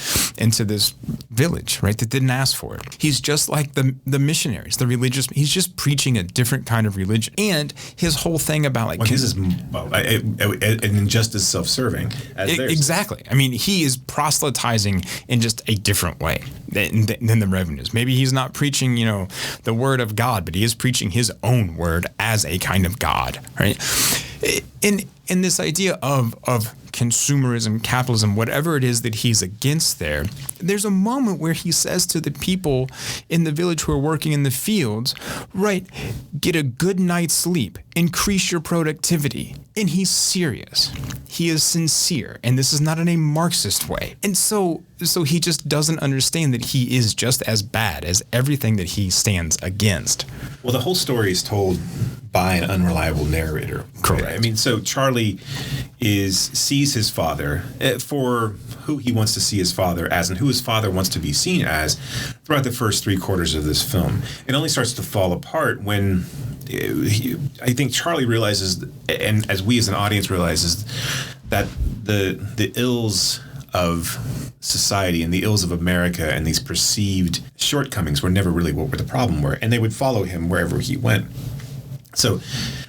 village, right? That didn't ask for it. He's just like the missionaries, the religious. He's just preaching a different kind of religion, and his whole thing about like his is and just as self-serving as theirs. Exactly. I mean, he is proselytizing in just a different way than the revenues. Maybe he's not preaching, the word of God, but he is preaching his own word as a kind of God, right? In this idea of consumerism, capitalism, whatever it is that he's against there's a moment where he says to the people in the village who are working in the fields, right, get a good night's sleep, increase your productivity. And he's serious. He is sincere. And this is not in a Marxist way. And so he just doesn't understand that he is just as bad as everything that he stands against. Well, the whole story is told by an unreliable narrator. Correct. Right? I mean, so Charlie sees his father for who he wants to see his father as, and who his father wants to be seen as throughout the first 3/4 of this film. It only starts to fall apart when I think Charlie realizes, and as we as an audience realizes, that the ills of society and the ills of America and these perceived shortcomings were never really what the problem were, and they would follow him wherever he went. So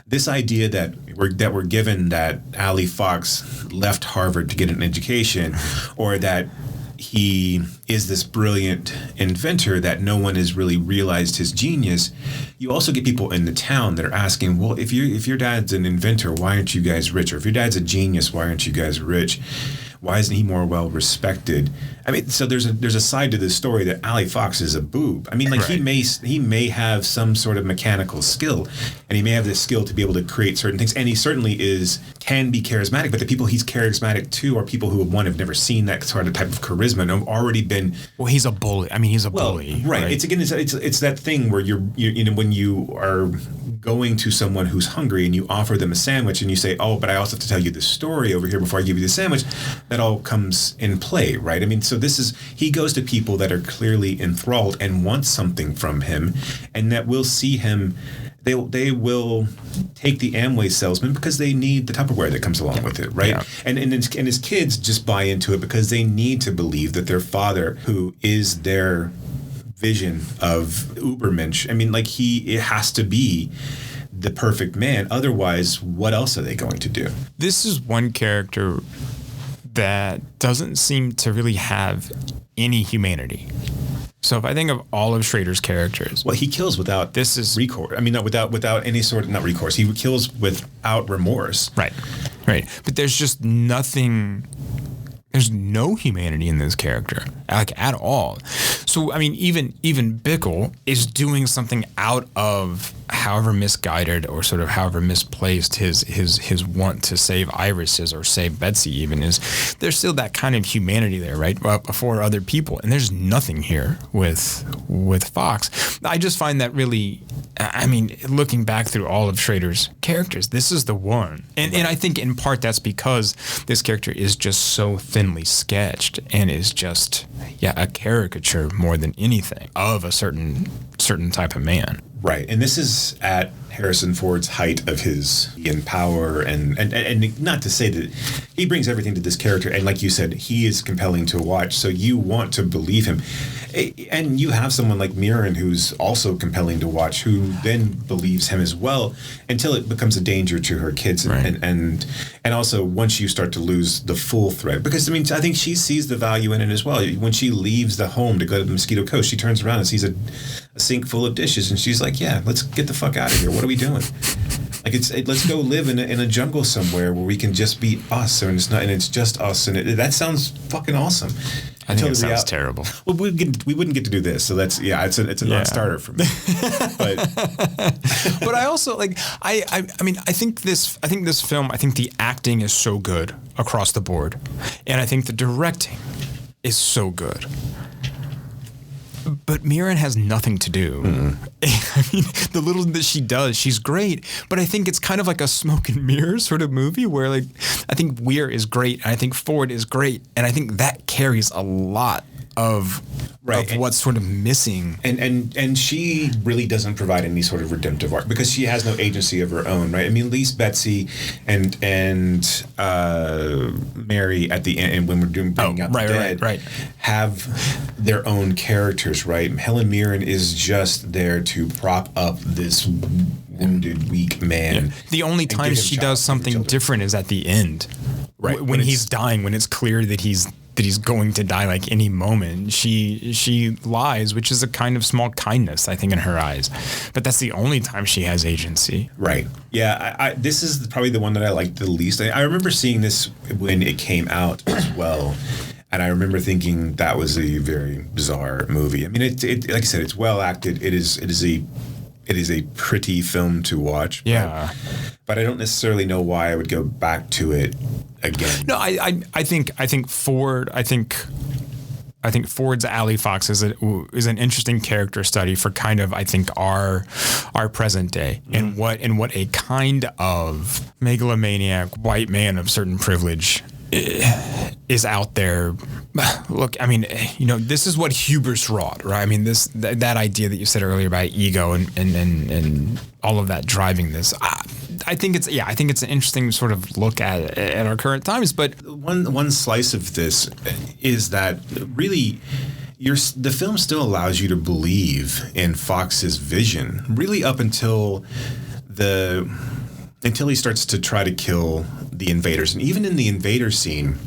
this idea that we're given that Ali Fox left Harvard to get an education, or that he is this brilliant inventor that no one has really realized his genius, you also get people in the town that are asking, well, if your dad's an inventor, why aren't you guys rich? Or if your dad's a genius, why aren't you guys rich? Why isn't he more well respected? I mean, so there's a side to this story that Ali Fox is a boob. I mean, like right. he may have some sort of mechanical skill, and he may have this skill to be able to create certain things, and he certainly can be charismatic. But the people he's charismatic to are people who have never seen that sort of type of charisma and have already been. Well, he's a bully. I mean, he's a bully. Right. It's that thing where you're when you are going to someone who's hungry and you offer them a sandwich and you say, oh, but I also have to tell you the story over here before I give you the sandwich. That all comes in play, right? I mean, so he goes to people that are clearly enthralled and want something from him, and that will see him. They will take the Amway salesman because they need the Tupperware that comes along with it, right? Yeah. And his kids just buy into it because they need to believe that their father, who is their vision of Ubermensch, I mean, like it has to be the perfect man. Otherwise, what else are they going to do? This is one character that doesn't seem to really have any humanity. So if I think of all of Schrader's characters, well, he kills without recourse. I mean, without any sort of, not recourse. He kills without remorse. Right. But there's just nothing. There's no humanity in this character, like at all. So, I mean, even Bickle is doing something out of however misguided or sort of however misplaced his want to save Iris is, or save Betsy even is. There's still that kind of humanity there, right, for other people. And there's nothing here with Fox. I just find that really, I mean, looking back through all of Schrader's characters, this is the one. And I think in part that's because this character is just so thinly sketched and is just, a caricature more than anything of a certain type of man. Right, and this is at Harrison Ford's height of his in power, and not to say that he brings everything to this character, and like you said, he is compelling to watch, so you want to believe him. And you have someone like Mirren who's also compelling to watch, who then believes him as well, until it becomes a danger to her kids, right. and also once you start to lose the full threat, because I mean, I think she sees the value in it as well. When she leaves the home to go to the Mosquito Coast, she turns around and sees a sink full of dishes, and she's like, "Yeah, let's get the fuck out of here. What are we doing? Like, let's go live in a jungle somewhere where we can just be us, and it's just us." And that sounds fucking awesome. I think it sounds terrible. Well, we wouldn't get to do this, so that's it's a non-starter for me. But I also I think this film, I think the acting is so good across the board, and I think the directing is so good. But Mirren has nothing to do. I mean, the little that she does, she's great. But I think it's kind of like a smoke and mirror sort of movie where, like, I think Weir is great, and I think Ford is great, and I think that carries a lot of what's sort of missing. And she really doesn't provide any sort of redemptive arc because she has no agency of her own, right? I mean, at least Betsy and Mary at the end, and when we're bringing out the dead, have their own characters, right? Helen Mirren is just there to prop up this wounded, weak man. Yeah. The only time she does something different is at the end, right? When he's dying, when it's clear that he's going to die like any moment. She lies, which is a kind of small kindness, I think, in her eyes. But that's the only time she has agency. Right. Yeah, this is probably the one that I liked the least. I remember seeing this when it came out as well. And I remember thinking that was a very bizarre movie. I mean, it like I said, it's well acted. It is a pretty film to watch. Yeah. But I don't necessarily know why I would go back to it again. No, I think Ford. I think Ford's Alley Fox is an interesting character study for kind of, I think, our present day and what a kind of megalomaniac white man of certain privilege is out there. Look, I mean, this is what hubris wrought, right? I mean, that idea that you said earlier about ego and all of that driving this. I think it's an interesting sort of look at our current times. But one slice of this is that really the film still allows you to believe in Fox's vision, really up until he starts to try to kill the invaders. And even in the invader scene,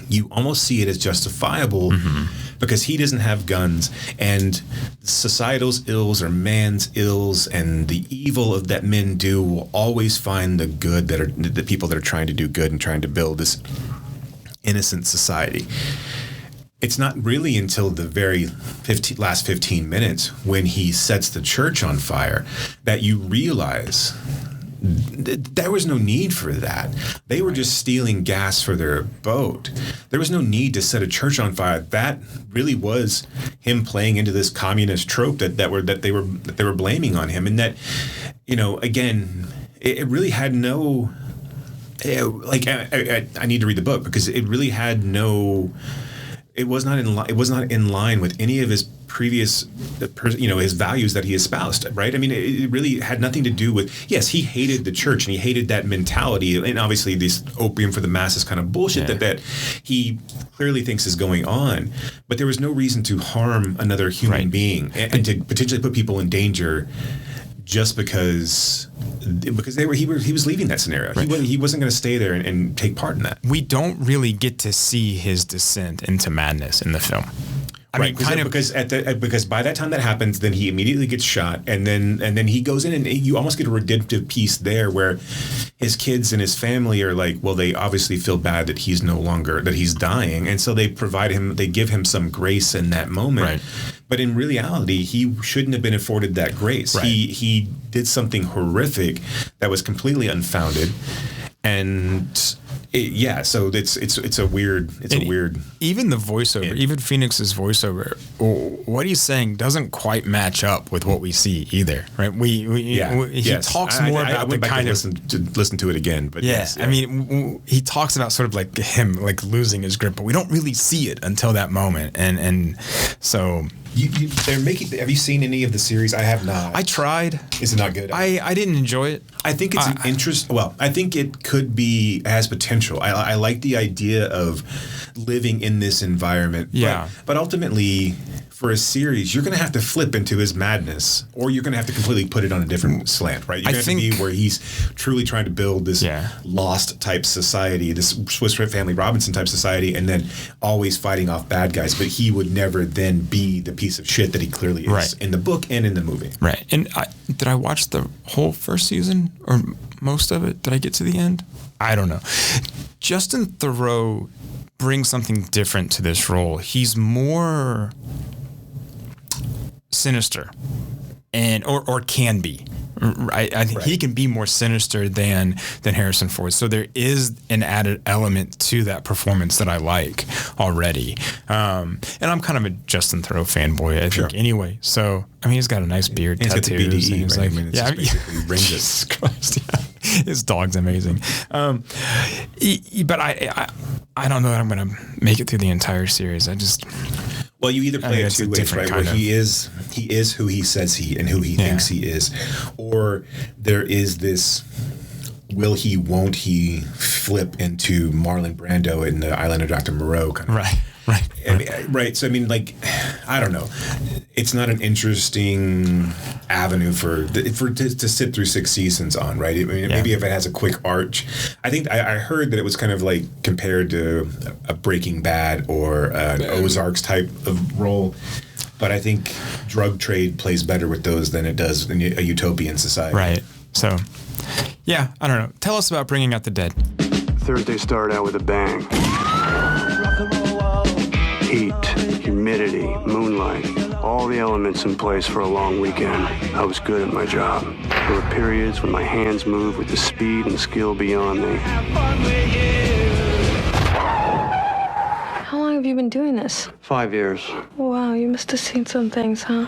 you almost see it as justifiable because he doesn't have guns, and societal's ills or man's ills and the evil of that men do will always find the good that are the people that are trying to do good and trying to build this innocent society. It's not really until the very last 15 minutes when he sets the church on fire that you realize there was no need for that. They were just stealing gas for their boat. There was no need to set a church on fire. That really was him playing into this communist trope that they were blaming on him, and that, again, it really had no. I need to read the book because it really had no. It was not in line with any of his previous, his values that he espoused, right? I mean, it really had nothing to do with, yes, he hated the church and he hated that mentality and obviously this opium for the masses kind of bullshit that he clearly thinks is going on. But there was no reason to harm another human being and to potentially put people in danger just because he was leaving that scenario. Right. He wasn't going to stay there and take part in that. We don't really get to see his descent into madness in the film. I mean, because by that time that happens, then he immediately gets shot, and then he goes in, and you almost get a redemptive piece there where his kids and his family are like, well, they obviously feel bad that he's dying, and so they give him some grace in that moment. Right. But in reality, he shouldn't have been afforded that grace. Right. He did something horrific that was completely unfounded, and. So it's a weird. Even the voiceover, even Phoenix's voiceover, what he's saying doesn't quite match up with what we see either, right? He talks more about the kind of listen to it again, but I mean, he talks about sort of like him like losing his grip, but we don't really see it until that moment, and so. Have you seen any of the series? I have not. I tried. Is it not good? I didn't enjoy it. I think it's an interest. Well, I think it has potential. I like the idea of living in this environment. Yeah. But ultimately, for a series, you're going to have to flip into his madness, or you're going to have to completely put it on a different slant, right? You're going to have to be where he's truly trying to build this lost type society, this Swiss Family Robinson type society, and then always fighting off bad guys. But he would never then be the piece of shit that he clearly is in the book and in the movie. Right. And did I watch the whole first season or most of it? Did I get to the end? I don't know. Justin Theroux brings something different to this role. He's more sinister or can be. I think he can be more sinister than Harrison Ford. So there is an added element to that performance that I like already. And I'm kind of a Justin Theroux fanboy, I think, anyway. So, I mean, he's got a nice beard, tattoos. He's got the BDE, he's right? Like, Jesus Christ, his dog's amazing. But I don't know that I'm going to make it through the entire series. Well, you either play it two ways, right? Where he is who he says and who he thinks he is, or there is this won't he flip into Marlon Brando in The Island of Dr. Moreau kind of right. So I mean, like, I don't know. It's not an interesting avenue to sit through 6 seasons on, right? I mean, maybe if it has a quick arch. I think I heard that it was kind of like compared to a Breaking Bad or an Ozarks type of role. But I think drug trade plays better with those than it does in a utopian society. Right. So, I don't know. Tell us about Bringing Out the Dead. Thursday started out with a bang. Heat, humidity, moonlight, all the elements in place for a long weekend. I was good at my job. There were periods when my hands moved with the speed and skill beyond me. How long have you been doing this? 5 years. Wow, you must have seen some things, huh?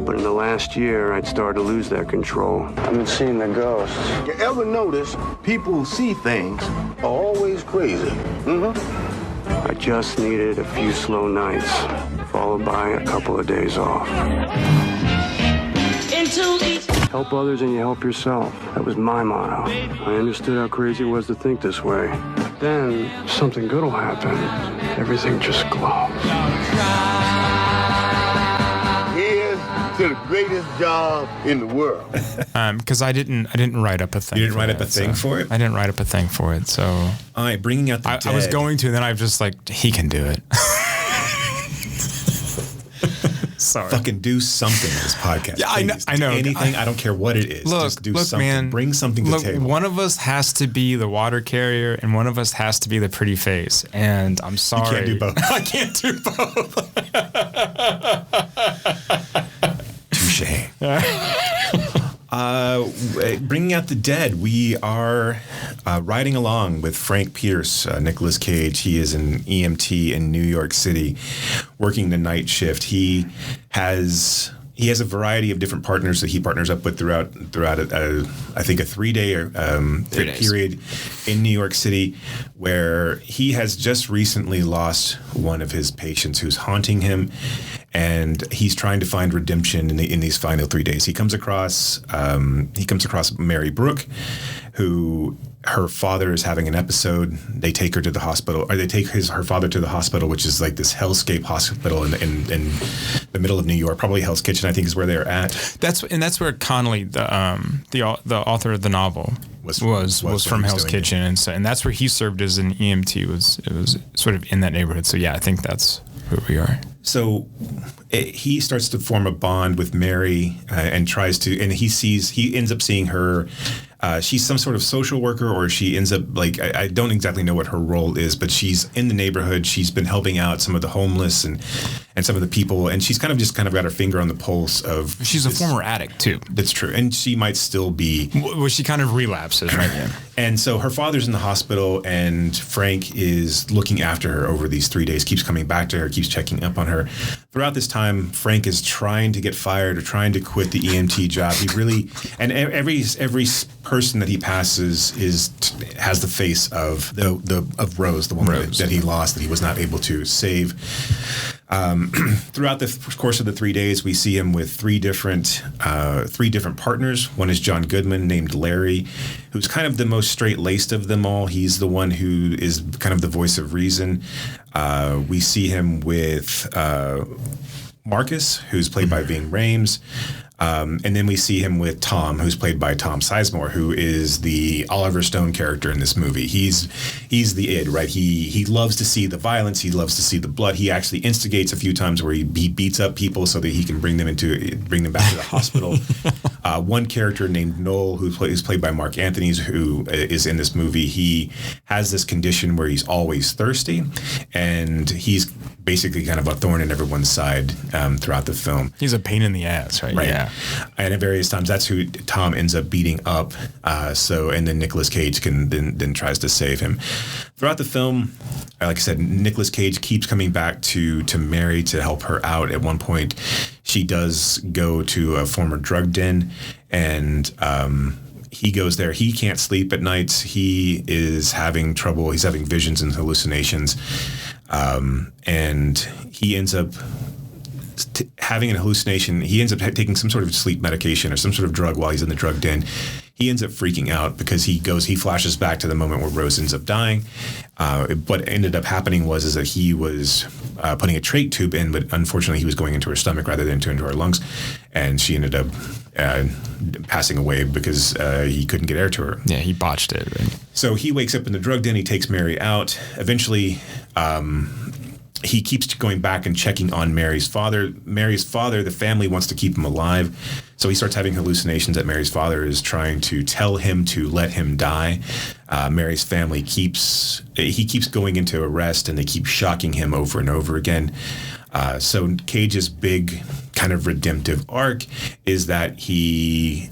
But in the last year, I'd started to lose that control. I've been seeing the ghosts. You ever notice people who see things are always crazy? I just needed a few slow nights, followed by a couple of days off. Help others and you help yourself. That was my motto. I understood how crazy it was to think this way. Then something good will happen. Everything just glows. To the greatest job in the world. Because I didn't write up a thing. You didn't write up a thing for it? I didn't write up a thing for it. So, all right, Bringing Out the Dead. I was going to, and then I was just like, he can do it. Sorry. Fucking do something in this podcast. Yeah, I know. Anything. I don't care what it is. Just do something. Man, bring something to the table. One of us has to be the water carrier, and one of us has to be the pretty face. And I'm sorry. You can't do both. I can't do both. Touche. Bringing Out the Dead, we are riding along with Frank Pierce, Nicolas Cage. He is an EMT in New York City, working the night shift. He has a variety of different partners that he partners up with throughout I think a 3-day period in New York City, where he has just recently lost one of his patients who's haunting him, and he's trying to find redemption in these final 3 days. He comes across Mary Brooke, who her father is having an episode. They take her to the hospital, or they take her father to the hospital, which is like this hellscape hospital in the middle of New York. Probably Hell's Kitchen, I think, is where they're at. That's where Connolly, the author of the novel, was from Hell's Kitchen, and that's where he served as an EMT. It was sort of in that neighborhood. So yeah, I think that's where we are. So he starts to form a bond with Mary and he ends up seeing her. She's some sort of social worker, or she ends up I don't exactly know what her role is, but she's in the neighborhood. She's been helping out some of the homeless and some of the people, and she's kind of got her finger on the pulse of. She's a former addict too. That's true, and she might still be. Well, she kind of relapses, right? Yeah. And so her father's in the hospital, and Frank is looking after her over these 3 days. Keeps coming back to her, keeps checking up on her. Throughout this time, Frank is trying to get fired or trying to quit the EMT job. He really, and every person that he passes has the face of Rose, the woman that he lost, that he was not able to save. Throughout the course of the 3 days, we see him with three different partners. One is John Goodman, named Larry, who's kind of the most straight-laced of them all. He's the one who is kind of the voice of reason. We see him with Marcus, who's played by Ving Rhames. And then we see him with Tom, who's played by Tom Sizemore, who is the Oliver Stone character in this movie. He's the id, right? He loves to see the violence. He loves to see the blood. He actually instigates a few times where he beats up people so that he can bring them back to the hospital. One character named Noel, who's played by Mark Anthony, who is in this movie, he has this condition where he's always thirsty, and he's basically kind of a thorn in everyone's side throughout the film. He's a pain in the ass, right? Yeah. And at various times, that's who Tom ends up beating up. And then Nicolas Cage then tries to save him. Throughout the film, like I said, Nicolas Cage keeps coming back to Mary to help her out. At one point, she does go to a former drug den, and he goes there. He can't sleep at nights. He is having trouble. He's having visions and hallucinations. And he ends up having an hallucination. He ends up taking some sort of sleep medication or some sort of drug while he's in the drug den. He ends up freaking out because he flashes back to the moment where Rose ends up dying. What ended up happening was that he was putting a trach tube in, but unfortunately he was going into her stomach rather than into her lungs, and she ended up passing away because he couldn't get air to her. Yeah, he botched it. Right? So he wakes up in the drug den. He takes Mary out. Eventually, he keeps going back and checking on Mary's father. The family wants to keep him alive. So he starts having hallucinations that Mary's father is trying to tell him to let him die. Mary's family keeps going into arrest, and they keep shocking him over and over again. So Cage's big kind of redemptive arc is that he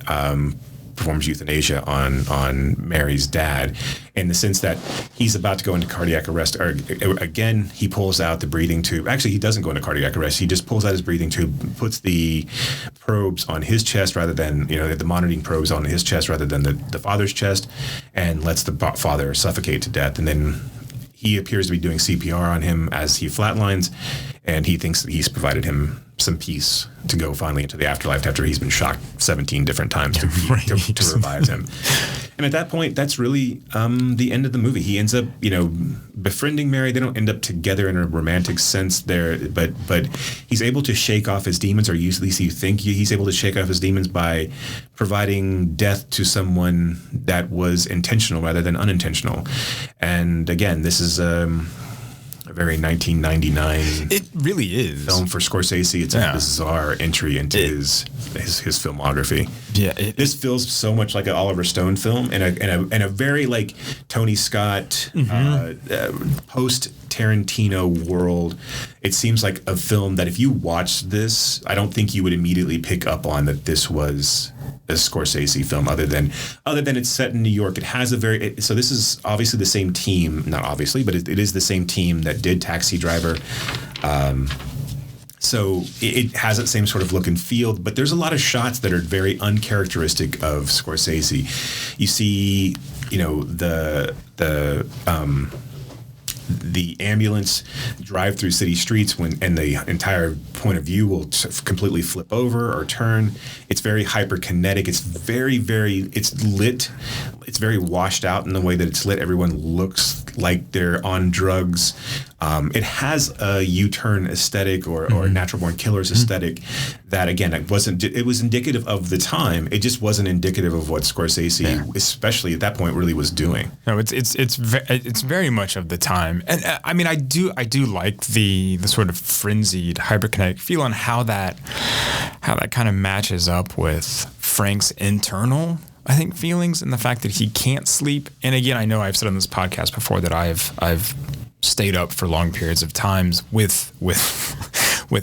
performs euthanasia on Mary's dad, in the sense that he's about to go into cardiac arrest. Or again, he pulls out the breathing tube. Actually, he doesn't go into cardiac arrest. He just pulls out his breathing tube, puts the probes on his chest rather than, the monitoring probes on his chest rather than the father's chest, and lets the father suffocate to death. And then he appears to be doing CPR on him as he flatlines, and he thinks that he's provided him some peace to go finally into the afterlife after he's been shocked 17 different times to revive him. And at that point, that's really the end of the movie. He ends up, befriending Mary. They don't end up together in a romantic sense there, but he's able to shake off his demons, or at least you think he's able to shake off his demons by providing death to someone that was intentional rather than unintentional. And again, this is a very 1999. It really is film for Scorsese. It's a bizarre entry into his filmography. Yeah, this feels so much like an Oliver Stone film, and a very like Tony Scott post Tarantino world. It seems like a film that if you watched this, I don't think you would immediately pick up on that this was a Scorsese film, other than it's set in New York. It has so this is obviously the same team, not obviously, but it is the same team that did Taxi Driver. So it has that same sort of look and feel, but there's a lot of shots that are very uncharacteristic of Scorsese. You see, the ambulance drive through city streets and the entire point of view will completely flip over or turn. It's very hyperkinetic. It's it's lit. It's very washed out in the way that it's lit. Everyone looks like they're on drugs. It has a U-turn aesthetic or Natural Born Killers aesthetic that, again, it was indicative of the time. It just wasn't indicative of what Scorsese, especially at that point, really was doing. No, it's very much of the time. And I mean, I do like the sort of frenzied hyperkinetic feel on how that kind of matches up with Frank's internal, I think, feelings and the fact that he can't sleep. And again, I know I've said on this podcast before that I've stayed up for long periods of times with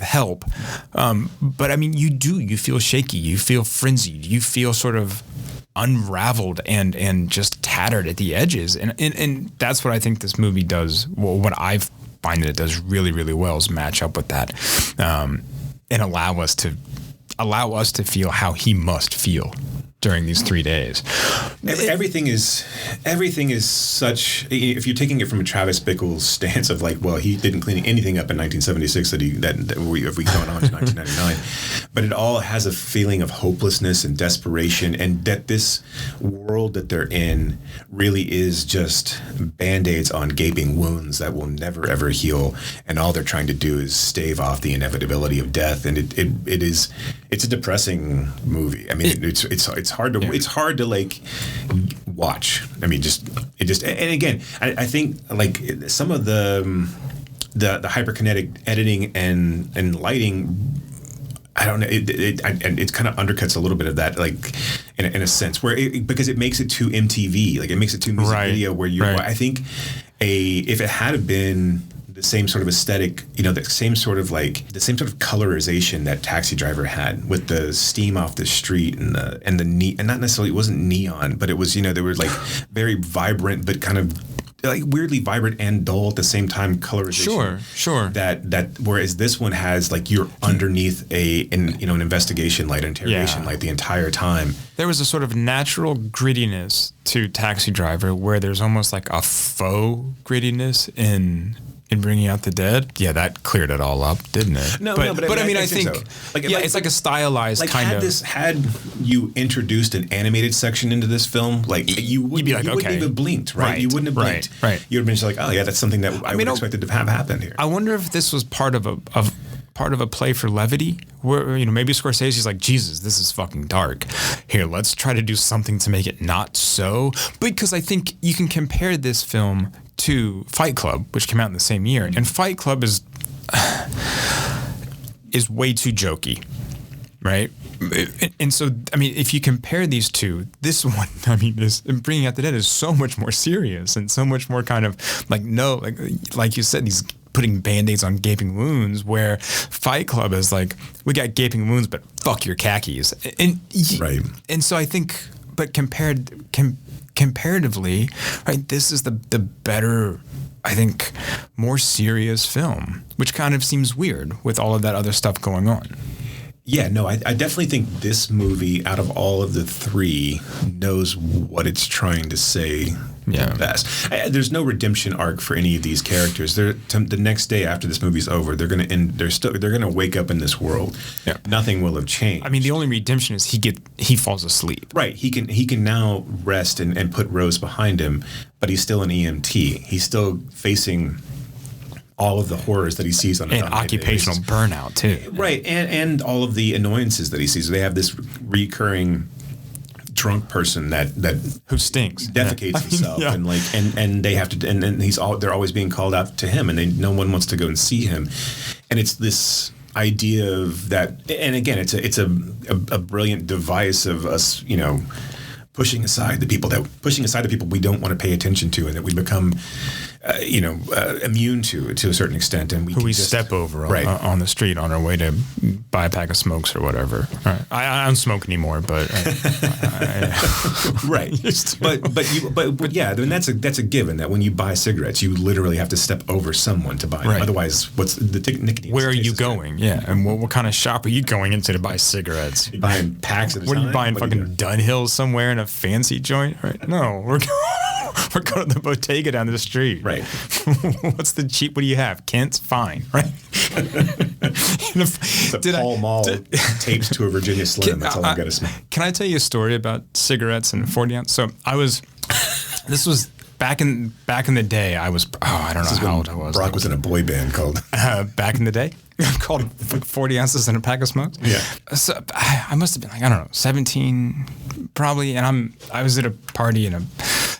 help. But I mean, you feel shaky, you feel frenzied, you feel sort of unraveled and just tattered at the edges. And that's what I think this movie does. Well, what I find that it does really, really well is match up with that, and allow us to feel how he must feel during these 3 days. Everything is such. If you're taking it from a Travis Bickle's stance of like, well, he didn't clean anything up in 1976 if we going on to 1999, but it all has a feeling of hopelessness and desperation, and that this world that they're in really is just Band-Aids on gaping wounds that will never ever heal, and all they're trying to do is stave off the inevitability of death. And it's a depressing movie. I mean, it's hard to like watch. I mean, and again, I think like some of the hyperkinetic editing and lighting, I don't know, it kind of undercuts a little bit of that, like in a sense, because it makes it too MTV, like it makes it too music video, where I think if it had been the same sort of aesthetic, the same sort of colorization that Taxi Driver had, with the steam off the street and not necessarily, it wasn't neon, but it was, they were like very vibrant, but kind of like weirdly vibrant and dull at the same time colorization. Sure. That whereas this one has like you're underneath an investigation light, interrogation light the entire time. There was a sort of natural grittiness to Taxi Driver where there's almost like a faux grittiness in Bringing Out the Dead. Yeah, that cleared it all up, didn't it? But I mean, I think so. It's like a stylized kind of. Had you introduced an animated section into this film, you'd be like, you wouldn't even blinked, right? You wouldn't have blinked. Right. You would have been just like, oh yeah, that's something that I would expected to have happened here. I wonder if this was part of a play for levity, where maybe Scorsese's like, Jesus, this is fucking dark. Here, let's try to do something to make it not so. Because I think you can compare this film to Fight Club, which came out in the same year, and Fight Club is way too jokey, right? And so, I mean, if you compare these two, this one, I mean, Bringing Out the Dead is so much more serious and so much more kind of like you said, these putting Band-Aids on gaping wounds, where Fight Club is like, we got gaping wounds, but fuck your khakis. And so I think, but comparatively, right, this is the better, I think, more serious film, which kind of seems weird with all of that other stuff going on. Yeah, no, I definitely think this movie, out of all of the three, knows what it's trying to say best. There's no redemption arc for any of these characters. The next day after this movie's over, they're gonna wake up in this world. Yeah. Nothing will have changed. I mean, the only redemption is he falls asleep. Right. He can now rest and put Rose behind him, but he's still an EMT. He's still facing all of the horrors that he sees on and occupational burnout too, right? And all of the annoyances that he sees. They have this recurring drunk person that who stinks, defecates himself, and they have to, and then they're always being called out to him, and no one wants to go and see him, and it's this idea of that. And again, it's a brilliant device of us, pushing aside the people we don't want to pay attention to, and that we become immune to a certain extent, and we step over on the street on our way to buy a pack of smokes or whatever. Right. I don't smoke anymore, but right. but yeah, I mean, that's a given that when you buy cigarettes, you literally have to step over someone to buy them. Otherwise, what's the nicotine? Where are you going? Yeah, and what kind of shop are you going into to buy cigarettes? You're buying packs at a time. What are you buying? Fucking Dunhill somewhere in a fancy joint? Right? No, we're going to the bodega down the street. Right. What's the cheap? What do you have? Kent's? Fine. Right. Paul Mall tapes to a Virginia Slim. That's all I got to say. Can I tell you a story about cigarettes and 40 ounce? So this was back in the day. I don't know how old I was. Brock was in a boy band called back in the day. Called 40 ounces and a pack of smokes. Yeah. So I must have been like, I don't know, 17 probably. And I was at a party in a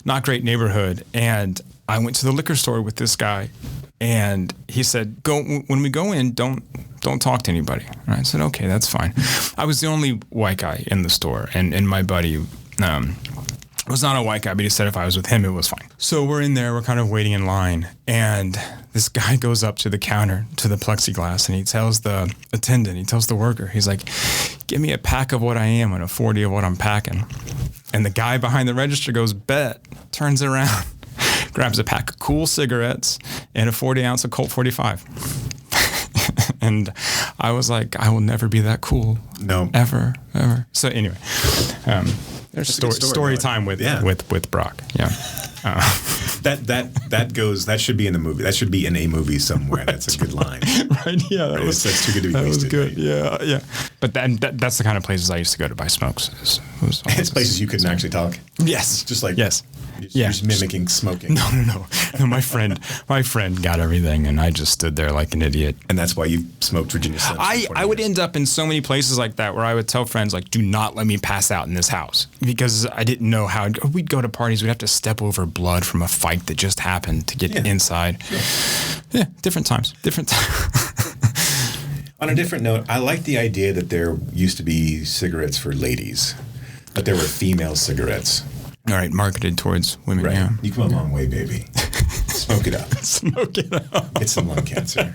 not great neighborhood, and I went to the liquor store with this guy, and he said, when we go in, don't talk to anybody. And I said, okay, that's fine. I was the only white guy in the store, and my buddy was not a white guy, but he said if I was with him, it was fine. So we're in there, we're kind of waiting in line, and this guy goes up to the counter, to the plexiglass, and he tells the attendant, he tells the worker, he's like, give me a pack of what I am and a 40 of what I'm packing. And the guy behind the register goes, bet, turns around, grabs a pack of Cool cigarettes and a 40 ounce of Colt 45. And I was like, I will never be that cool. No. Ever. So anyway, there's story time with Brock. Yeah. That should be in the movie. That should be in a movie somewhere. That's a good line. Right? Yeah. That's too good to be wasted. That was good. Yeah. But that's the kind of places I used to go to buy smokes. It's places you couldn't actually talk. Yes. Just like yes. You're just mimicking smoking. No. My friend got everything, and I just stood there like an idiot. And that's why you smoked Virginia Slims. I would end up in so many places like that where I would tell friends, like, do not let me pass out in this house, because I didn't know how. We'd go to parties, we'd have to step over blood from a fight that just happened to get inside. Sure. Yeah, different times. On a different note, I like the idea that there used to be cigarettes for ladies, but there were female cigarettes. All right, marketed towards women. Right. Yeah. You come a long way, baby. Smoke it up. Smoke it up. Get some lung cancer.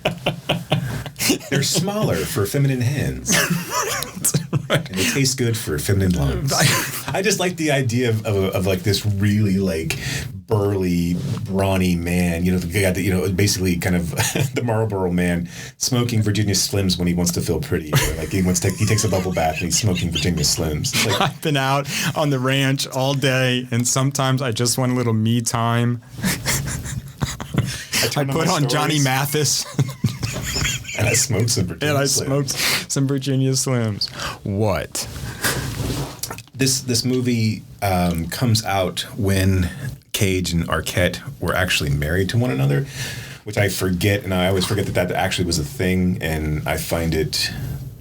They're smaller for feminine hands. Right. And they taste good for feminine lungs. I just like the idea of like this really like burly, brawny man, the guy that, basically kind of the Marlboro man smoking Virginia Slims when he wants to feel pretty. Like he takes a bubble bath and he's smoking Virginia Slims. Like, I've been out on the ranch all day, and sometimes I just want a little me time. I put on Johnny Mathis. And I smoked some Virginia Slims. What? This movie comes out when Cage and Arquette were actually married to one another, which I forget, and I always forget that actually was a thing. And I find it,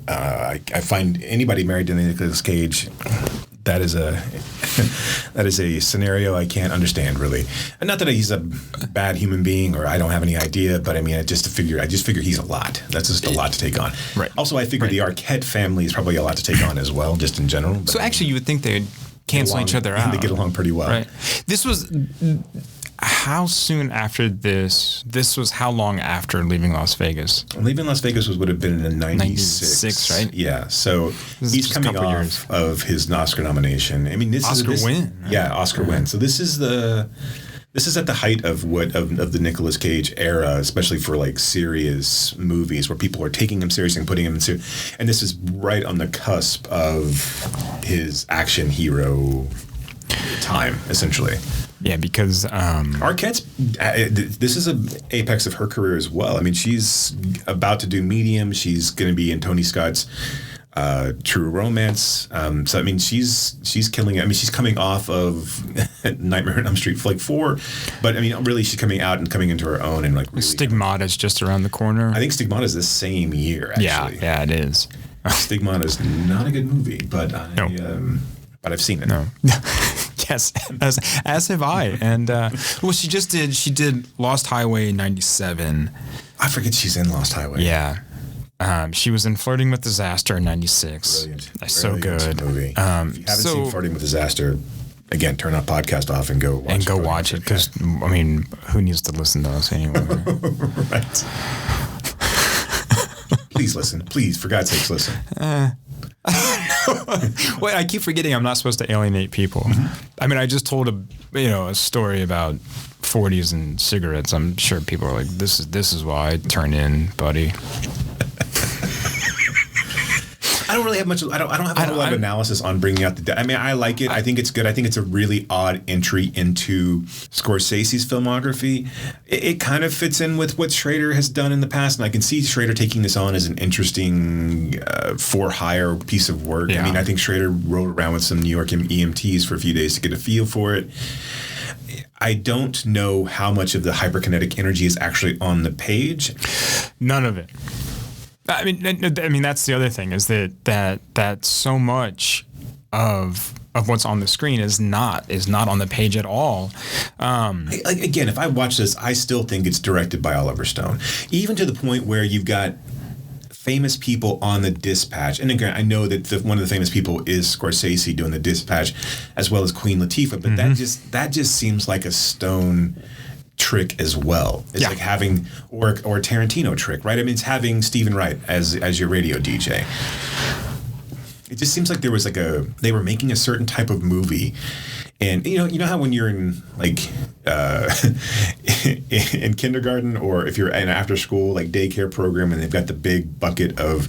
I find anybody married to Nicolas Cage, that is a scenario I can't understand, really. And not that he's a bad human being or I don't have any idea, but I mean, I just figure he's a lot. That's just a lot to take on. Right. Also, I figure the Arquette family is probably a lot to take on as well, just in general. But so actually, you would think they'd cancel each other out. They get along pretty well. Right. This was how soon after this? This was how long after Leaving Las Vegas? Leaving Las Vegas would have been in 96, right? Yeah. So he's coming off of his Oscar nomination. I mean, Oscar win. Yeah, Oscar win. So this is at the height of the Nicolas Cage era, especially for like serious movies where people are taking him seriously and putting him in serious. And this is right on the cusp of his action hero time, essentially. Yeah, because Arquette's this is an apex of her career as well. I mean, she's about to do Medium. She's going to be in Tony Scott's True Romance. So I mean, she's killing it. I mean, she's coming off of Nightmare on Elm Street like 4, but I mean, really, she's coming out and coming into her own and like really Stigmata's just around the corner. I think Stigmata's the same year. Actually. Yeah, it is. Stigmata's not a good movie, but but I've seen it. No. Yes, as have I. And well, she did Lost Highway 97. I forget she's in Lost Highway. Yeah. She was in Flirting with Disaster in 96. Brilliant. That's so good. Movie. If you haven't seen Flirting with Disaster, again, turn our podcast off and go watch it. Because, I mean, who needs to listen to us anyway? Right. Please listen. Please, for God's sakes, listen. Wait, I keep forgetting I'm not supposed to alienate people. Mm-hmm. I mean, I just told a story about 40s and cigarettes. I'm sure people are like, this is why I turn in, buddy. I don't really have much. I don't have a lot of analysis on Bringing Out the Dead. I mean, I like it. I think it's good. I think it's a really odd entry into Scorsese's filmography. It kind of fits in with what Schrader has done in the past, and I can see Schrader taking this on as an interesting for-hire piece of work. Yeah. I mean, I think Schrader rode around with some New York EMTs for a few days to get a feel for it. I don't know how much of the hyperkinetic energy is actually on the page. None of it. I mean, that's the other thing is that so much of what's on the screen is not on the page at all. Again, if I watch this, I still think it's directed by Oliver Stone, even to the point where you've got famous people on the dispatch. And again, I know that one of the famous people is Scorsese doing the dispatch, as well as Queen Latifah. But that just seems like a Stone trick as well. It's like having or a Tarantino trick, right? I mean, it's having Stephen Wright as your radio DJ. It just seems like there was they were making a certain type of movie. And you know how when you're in in kindergarten, or if you're in an after school daycare program, and they've got the big bucket of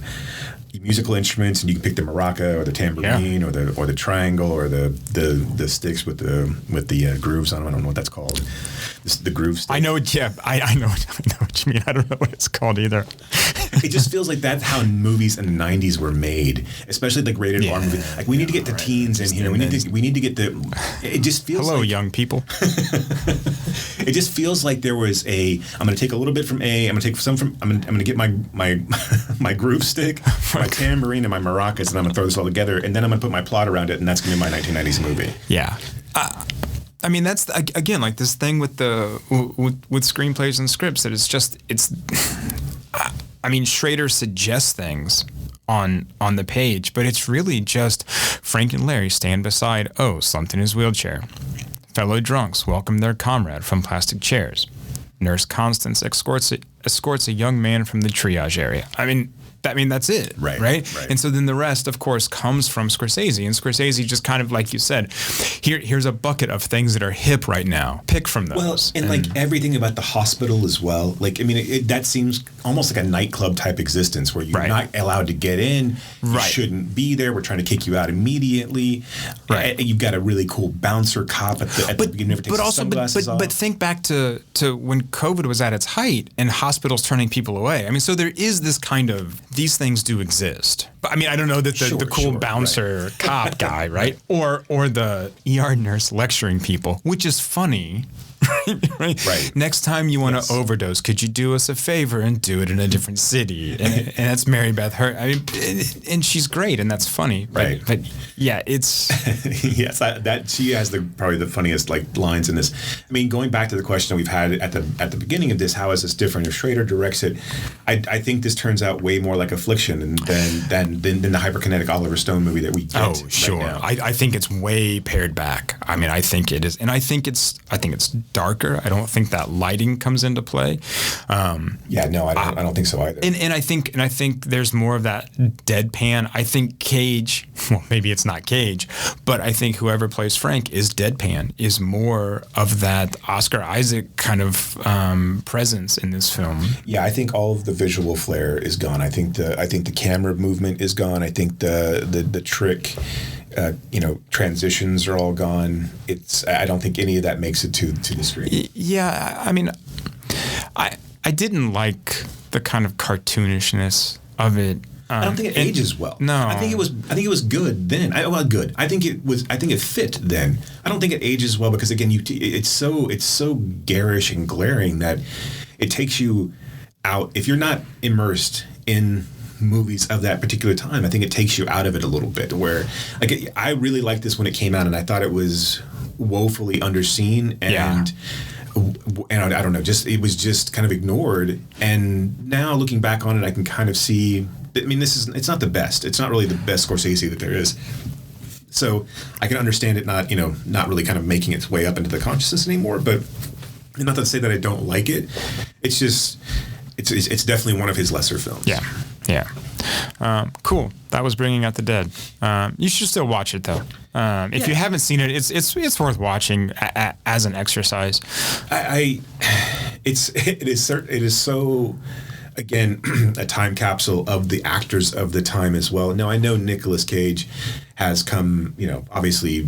musical instruments, and you can pick the maraca or the tambourine or the triangle or the sticks with the grooves on them. I don't know what that's called. The groove stick. I know it. Yeah, I know what you mean. I don't know what it's called either. It just feels like that's how movies in the 90s were made, especially rated R movies. Like, we need to get the teens in here. We need to get the. It just feels. Hello, young people. It just feels like there was I'm going to take a little bit from A. I'm going to take some from. I'm going to get my groove stick, my tambourine, and my maracas, and I'm going to throw this all together, and then I'm going to put my plot around it, and that's going to be my 1990s movie. Yeah. I mean, that's again this thing with with screenplays and scripts that it's. I mean, Schrader suggests things on the page, but it's really just Frank and Larry stand beside slumped in his wheelchair. Fellow drunks welcome their comrade from plastic chairs. Nurse Constance escorts a young man from the triage area. I mean, that's it, right? And so then the rest, of course, comes from Scorsese, and Scorsese just kind of, like you said, here's a bucket of things that are hip right now. Pick from those. Well, and everything about the hospital as well. That seems almost like a nightclub type existence where you're not allowed to get in. You shouldn't be there. We're trying to kick you out immediately. Right. And you've got a really cool bouncer cop at the beginning of takes sunglasses off. But think back to when COVID was at its height and hospitals turning people away. I mean, so there is this kind of. These things do exist. But I mean, I don't know that the cool bouncer cop guy, right? Or the ER nurse lecturing people, which is funny. Right. Next time you want to overdose, could you do us a favor and do it in a different city? And that's Mary Beth Hurt. I mean, and she's great, and that's funny. Right. But yeah, it's yes, that she has probably the funniest lines in this. I mean, going back to the question we've had at the beginning of this, how is this different if Schrader directs it? I think this turns out way more like Affliction than the hyperkinetic Oliver Stone movie that we get. Oh, sure. Right now. I think it's way pared back. I mean, I think it is, and I think it's darker. I don't think that lighting comes into play. I don't think so either. And I think there's more of that deadpan. I think Cage, well, maybe it's not Cage, but I think whoever plays Frank is deadpan, is more of that Oscar Isaac kind of presence in this film. Yeah, I think all of the visual flair is gone. I think the camera movement is gone. I think the trick. Transitions are all gone. I don't think any of that makes it to the screen. Yeah, I mean, I didn't like the kind of cartoonishness of it. I don't think it ages well. No, I think it was good then. Good. I think it fit then. I don't think it ages well because again, it's so garish and glaring that it takes you out. If you're not immersed in movies of that particular time, I think it takes you out of it a little bit. Where I really liked this when it came out, and I thought it was woefully underseen and I don't know, it was just kind of ignored. And now looking back on it, I can kind of see. I mean, it's not the best. It's not really the best Scorsese that there is. So I can understand it not really kind of making its way up into the consciousness anymore. But not to say that I don't like it. It's just. It's definitely one of his lesser films. Yeah. Cool. That was Bringing Out the Dead. You should still watch it though. If you haven't seen it, it's worth watching as an exercise. It is so again, a time capsule of the actors of the time as well. Now, I know Nicolas Cage has come, obviously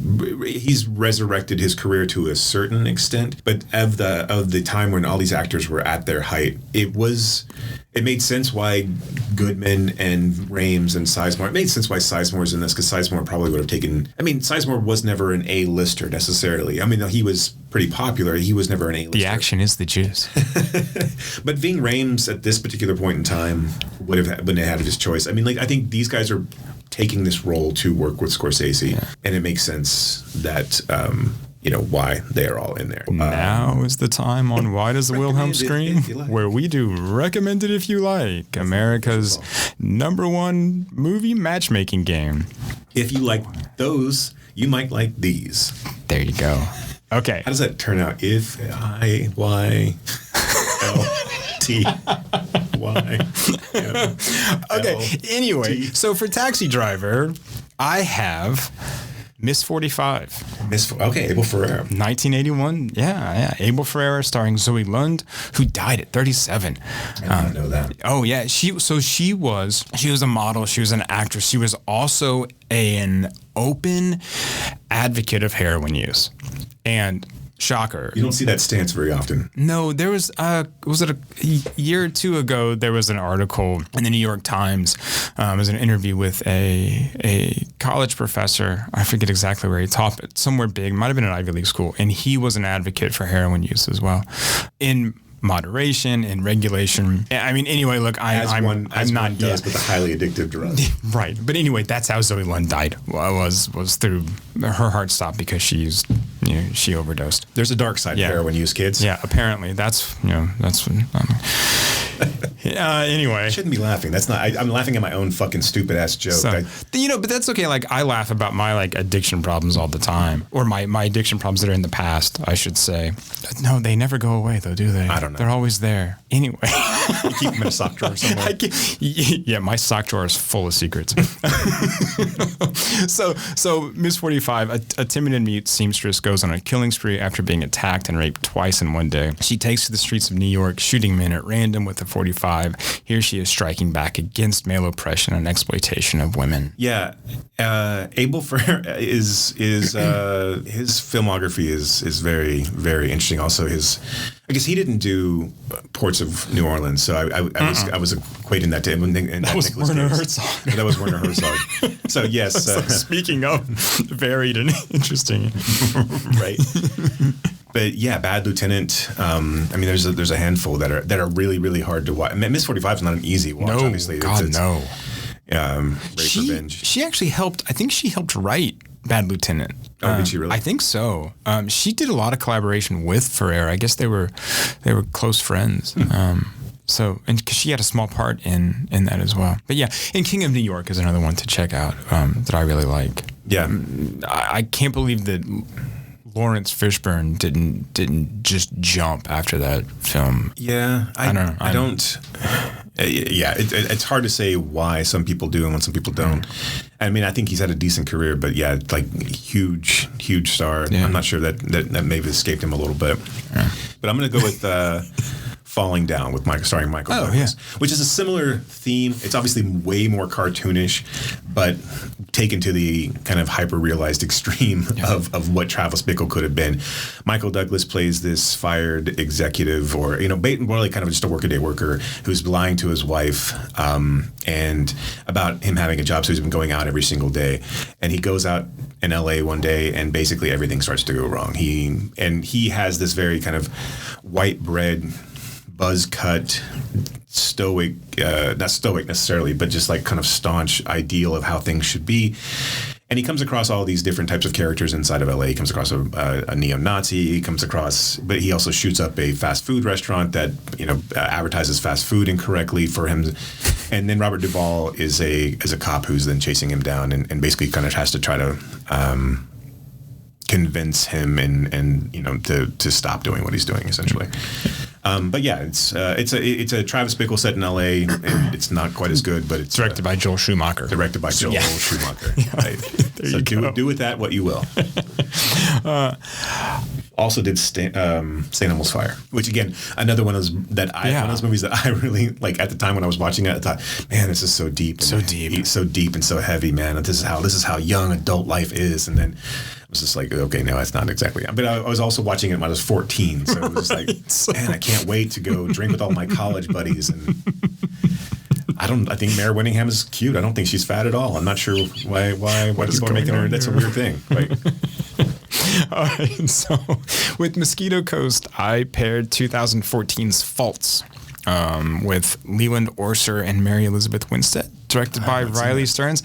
he's resurrected his career to a certain extent, but of the time when all these actors were at their height, it made sense why Goodman and Rames and Sizemore. It made sense why Sizemore's in this, because Sizemore probably would have taken. I mean, Sizemore was never an A-lister necessarily. I mean, he was pretty popular. He was never an A-lister. The action is the juice. But Ving Rhames at this particular point in time wouldn't have had his choice. I mean, I think these guys are taking this role to work with Scorsese, and it makes sense that. Why they are all in there. Now is the time on Why Does the Wilhelm Scream, where we do Recommend It If You Like, America's #1 movie matchmaking game. If you like those, you might like these. There you go. Okay. How does that turn out? If I, Y, L, T, Y. Okay, anyway, so for Taxi Driver, I have Miss 45. Abel Ferrara. 1981. Yeah. Abel Ferrara, starring Zoe Lund, who died at 37. I didn't know that. Oh yeah. She was a model. She was an actress. She was also an open advocate of heroin use. And shocker. You don't see that stance very often. No, there was a year or two ago, there was an article in the New York Times. It was an interview with a college professor. I forget exactly where he taught, but somewhere big, might have been an Ivy League school. And he was an advocate for heroin use as well. In moderation and regulation. I mean, anyway, look, I'm not with a highly addictive drug. Right. But anyway, that's how Zoe Lund died. Was through her heart stopped because she overdosed. There's a dark side of heroin use, kids. Yeah, apparently. That's anyway. I shouldn't be laughing. That's not. I'm laughing at my own fucking stupid ass joke. But that's okay. Like, I laugh about my addiction problems all the time, or my addiction problems that are in the past, I should say. No, they never go away though, do they? I don't know. They're always there. Anyway, you keep them in a sock drawer somewhere. Yeah, my sock drawer is full of secrets. So Miss 45, a timid and mute seamstress, goes on a killing spree after being attacked and raped twice in one day. She takes to the streets of New York, shooting men at random with a 45. Here she is striking back against male oppression and exploitation of women. Yeah, Abel Ferrara is his filmography is very, very interesting. Also, I guess he didn't do Ports of New Orleans, so I was equating that to him. That was Werner Herzog. That was Werner Herzog. So yes. So speaking of varied and interesting, right. But yeah, Bad Lieutenant. I mean, there's a handful that are really, really hard to watch. Miss 45 is not an easy watch. No, obviously. No. Rape Revenge. She actually helped. I think she helped write Bad Lieutenant. Oh, did she really? I think so. She did a lot of collaboration with Ferrara. I guess they were close friends. So, and because she had a small part in that as well. But yeah, and King of New York is another one to check out that I really like. Yeah, I can't believe that Lawrence Fishburne didn't just jump after that film. Yeah, I don't. Yeah, it's hard to say why some people do and when some people don't. I mean, I think he's had a decent career, but yeah, like huge star. Yeah. I'm not sure that maybe escaped him a little bit. Yeah. But I'm going to go with Falling Down with starring Michael Douglas, which is a similar theme. It's obviously way more cartoonish, but taken to the kind of hyper-realized extreme of what Travis Bickle could have been. Michael Douglas plays this fired executive, or really kind of just a workaday worker who's lying to his wife and about him having a job. So he's been going out every single day, and he goes out in LA one day, and basically everything starts to go wrong. He has this very kind of white bread, buzz cut, stoic, not stoic necessarily, but just like kind of staunch ideal of how things should be. And he comes across all these different types of characters inside of LA. He comes across a neo-Nazi. He comes across, but he also shoots up a fast food restaurant that advertises fast food incorrectly for him. And then Robert Duvall is a cop who's then chasing him down and basically kind of has to try to convince him and to stop doing what he's doing essentially. But yeah, it's a Travis Bickle set in L.A. and it's not quite as good, but it's directed by Joel Schumacher. Schumacher. Right. So do with that what you will. Also did St. Elmo's Fire, which again, another one of those one of those movies that I really like at the time when I was watching it. I thought, man, this is so deep, so deep and so heavy, man. This is how young adult life is. And then I was just like, okay, no, that's not exactly. But I was also watching it when I was 14, so it was just like, man, I can't wait to go drink with all my college buddies. And I think Mare Winningham is cute. I don't think she's fat at all. I'm not sure why people are making her. That's a weird thing. Right? All right, so with Mosquito Coast, I paired 2014's Faults with Leland Orser and Mary Elizabeth Winstead, directed by Riley Stearns.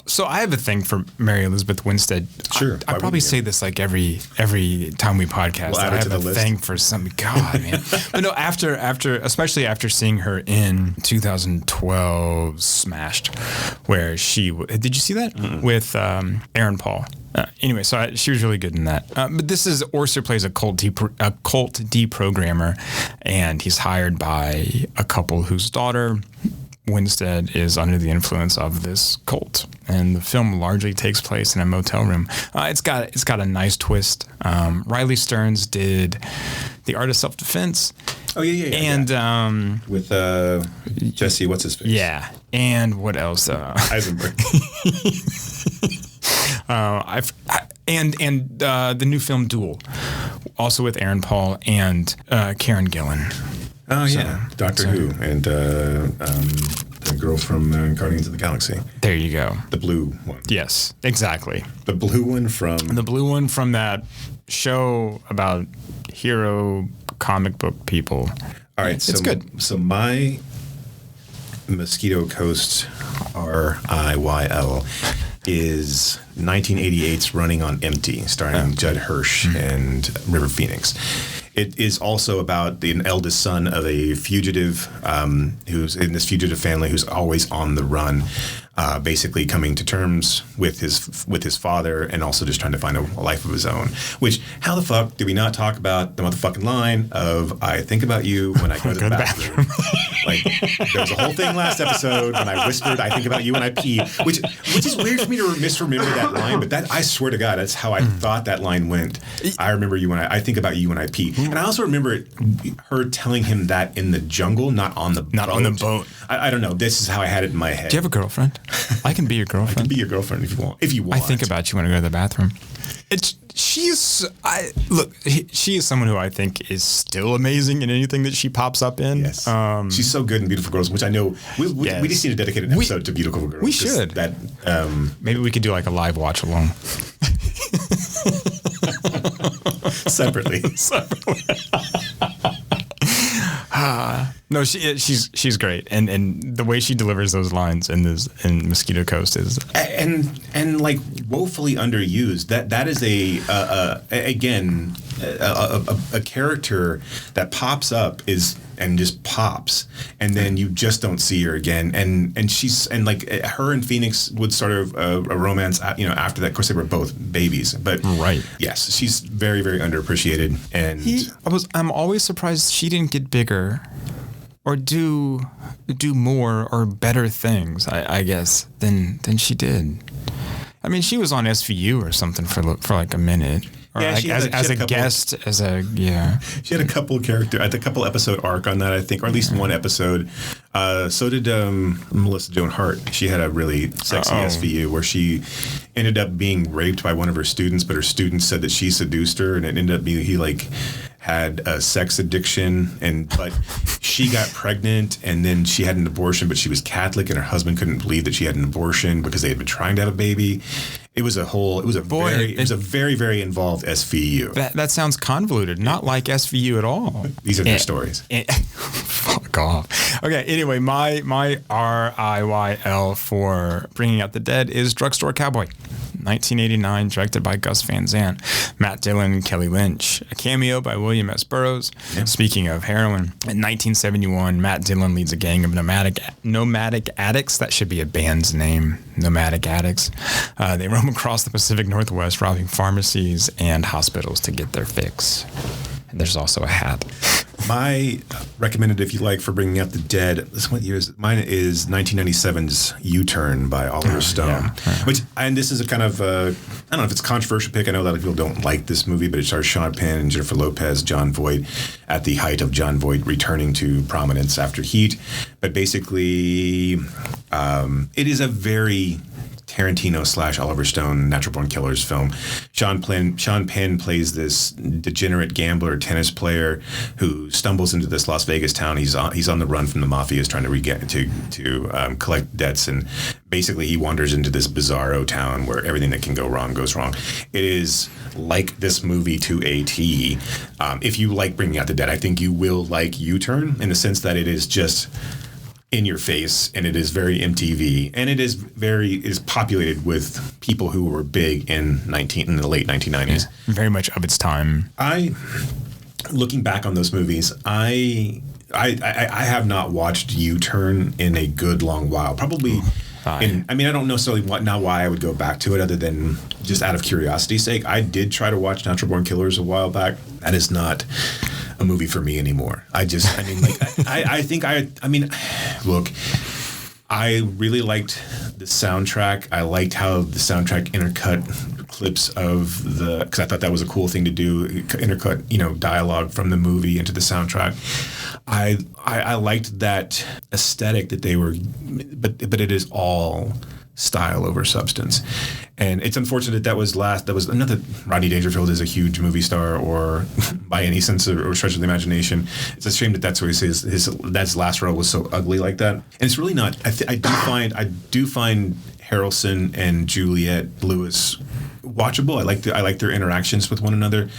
So I have a thing for Mary Elizabeth Winstead. Sure. I probably say this like every time we podcast. We'll add I it have to the a list. thing for some. God, man. But no, especially after seeing her in 2012 Smashed, where did you see that? Mm-mm. With Aaron Paul? Anyway, so she was really good in that. But this is Orser plays a cult deprogrammer, and he's hired by a couple whose daughter, Winstead, is under the influence of this cult. And the film largely takes place in a motel room. It's got a nice twist. Riley Stearns did The Art of Self-Defense. Oh, yeah. And with Jesse, what's his face? Yeah. And what else? Eisenberg. The new film Duel, also with Aaron Paul and Karen Gillan. Oh yeah, Doctor Who and the girl from Guardians of the Galaxy. There you go. The blue one. Yes, exactly. The blue one from that show about hero comic book people. All right, it's good. So my Mosquito Coast RIYL is 1988's Running on Empty, starring Judd Hirsch and River Phoenix. It is also about the eldest son of a fugitive who's in this fugitive family who's always on the run, basically coming to terms with his father and also just trying to find a life of his own. Which, how the fuck do we not talk about the motherfucking line of "I think about you when I go to the bathroom"? Like, there was a whole thing last episode when I whispered "I think about you when I pee," which is weird for me to misremember that line, but that, I swear to God, that's how I thought that line went. I remember you when I think about you when I pee. And I also remember her telling him that in the jungle, not on the boat. I don't know. This is how I had it in my head. Do you have a girlfriend? I can be your girlfriend. I can be your girlfriend if you want. I think about you when I go to the bathroom. She is someone who I think is still amazing in anything that she pops up in. Yes. She's so good in Beautiful Girls, which I know we just need to dedicate an episode to Beautiful Girls. We should. Maybe we could do like a live watch along. Separately. No, she's great, and the way she delivers those lines in Mosquito Coast is and like woefully underused. That is a character that pops up and just pops, and then you just don't see her again. And she's like her and Phoenix would start a romance. After that, of course they were both babies, but right. Yes, she's very, very underappreciated. And I'm always surprised she didn't get bigger or do more or better things, I guess, than she did. I mean, she was on SVU or something for like a minute. Or yeah, as a guest. She had a couple episode arc on that, I think, or at least one episode. So did Melissa Joan Hart. She had a really sexy SVU where she ended up being raped by one of her students, but her student said that she seduced her, and it ended up being he had a sex addiction, but she got pregnant, and then she had an abortion, but she was Catholic, and her husband couldn't believe that she had an abortion because they had been trying to have a baby. It was a very, very involved SVU. That sounds convoluted, not like SVU at all. These are their stories. Fuck off. Okay, anyway, my RIYL for Bringing Out the Dead is Drugstore Cowboy. 1989, directed by Gus Van Sant, Matt Dillon, and Kelly Lynch. A cameo by William S. Burroughs. Yeah. Speaking of heroin, in 1971, Matt Dillon leads a gang of nomadic addicts. That should be a band's name, Nomadic Addicts. They roam across the Pacific Northwest, robbing pharmacies and hospitals to get their fix. And there's also a hat. My recommended, if you like, for Bringing Out the Dead. What year is it? Mine is 1997's U-Turn by Oliver Stone. Yeah. Which, and this is a kind of, I don't know if it's a controversial pick. I know a lot of people don't like this movie, but it stars Sean Penn and Jennifer Lopez, Jon Voight, at the height of Jon Voight returning to prominence after Heat. But basically, it is a very Tarantino / Oliver Stone Natural Born Killers film. Sean Penn plays this degenerate gambler, tennis player who stumbles into this Las Vegas town. He's on the run from the mafia, is trying to collect debts, and basically he wanders into this bizarro town where everything that can go wrong goes wrong. It is like this movie to a T. If you like Bringing Out the Dead, I think you will like U-Turn in the sense that it is just in your face, and it is very MTV, and it is populated with people who were big in the late 1990s. Yeah, very much of its time. Looking back on those movies, I have not watched U-Turn in a good long while. Probably. I don't necessarily know why I would go back to it, other than just out of curiosity's sake. I did try to watch Natural Born Killers a while back. That is not a movie for me anymore. Look, I really liked the soundtrack. I liked how the soundtrack intercut clips of because I thought that was a cool thing to do, intercut, dialogue from the movie into the soundtrack. I liked that aesthetic that they were, but it is all style over substance. And it's unfortunate that was not that Rodney Dangerfield is a huge movie star or by any sense or stretch of the imagination. It's a shame that's what his last role was so ugly like that. And it's really not. I do find Harrelson and Juliette Lewis watchable. I like their interactions with one another.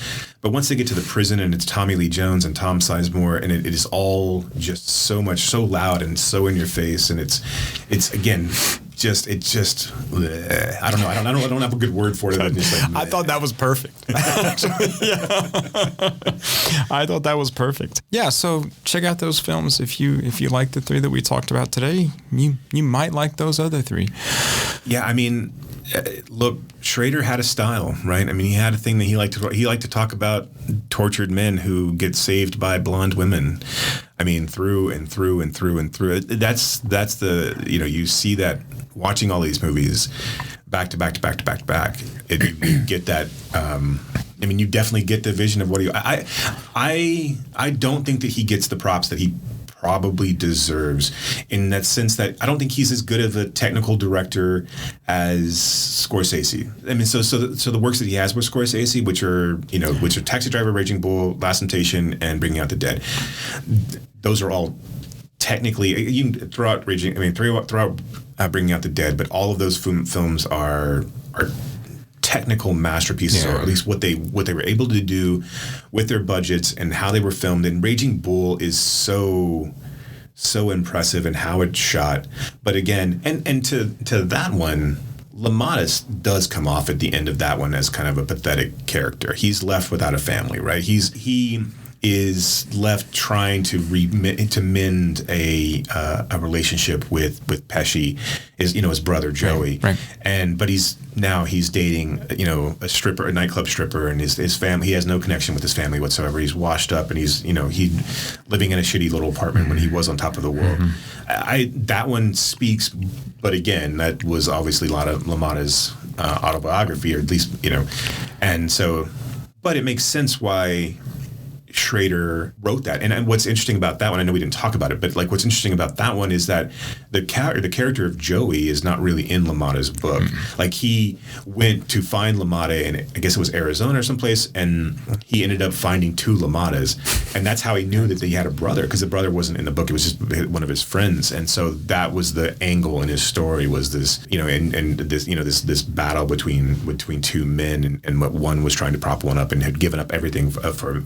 But once they get to the prison and it's Tommy Lee Jones and Tom Sizemore, and it is all just so loud and so in your face, and it's again just I don't know. I don't have a good word for it. I thought that was perfect. Actually, yeah. I thought that was perfect. Yeah. So check out those films if you like the three that we talked about today. You might like those other three. Yeah. I mean, look, Schrader had a style, right? I mean, he had a thing that he liked to talk about tortured men who get saved by blonde women. I mean, through and through and through and through. That's the, you see that watching all these movies back to back to back to back to back. You get that. You definitely get the vision of what he. I don't think that he gets the props that he probably deserves, in that sense that I don't think he's as good of a technical director as Scorsese. I mean, so the works that he has with Scorsese, which are Taxi Driver, Raging Bull, Last Temptation, and Bringing Out the Dead, those are all technically, you can throughout Bringing Out the Dead, but all of those films are technical masterpieces, or at least what they were able to do with their budgets and how they were filmed. And Raging Bull is so impressive in how it's shot. But again, and to that one, LaMotta does come off at the end of that one as kind of a pathetic character. He's left without a family, right? He is left trying to mend a relationship with Pesci, his brother Joey, right. But he's dating a stripper, a nightclub stripper, and his family. He has no connection with his family whatsoever. He's washed up, and he's living in a shitty little apartment when he was on top of the world. That one speaks, but again, that was obviously a lot of LaMotta's autobiography, or at least and so, but it makes sense why Schrader wrote that. And what's interesting about that one, I know we didn't talk about it, but what's interesting about that one is that the character of Joey is not really in LaMotta's book. He went to find LaMotta in, I guess it was Arizona or someplace, and he ended up finding two LaMottas, and that's how he knew that he had a brother, because the brother wasn't in the book. It was just one of his friends. And so that was the angle in his story, was this, this battle between two men, and what one was trying to prop one up and had given up everything for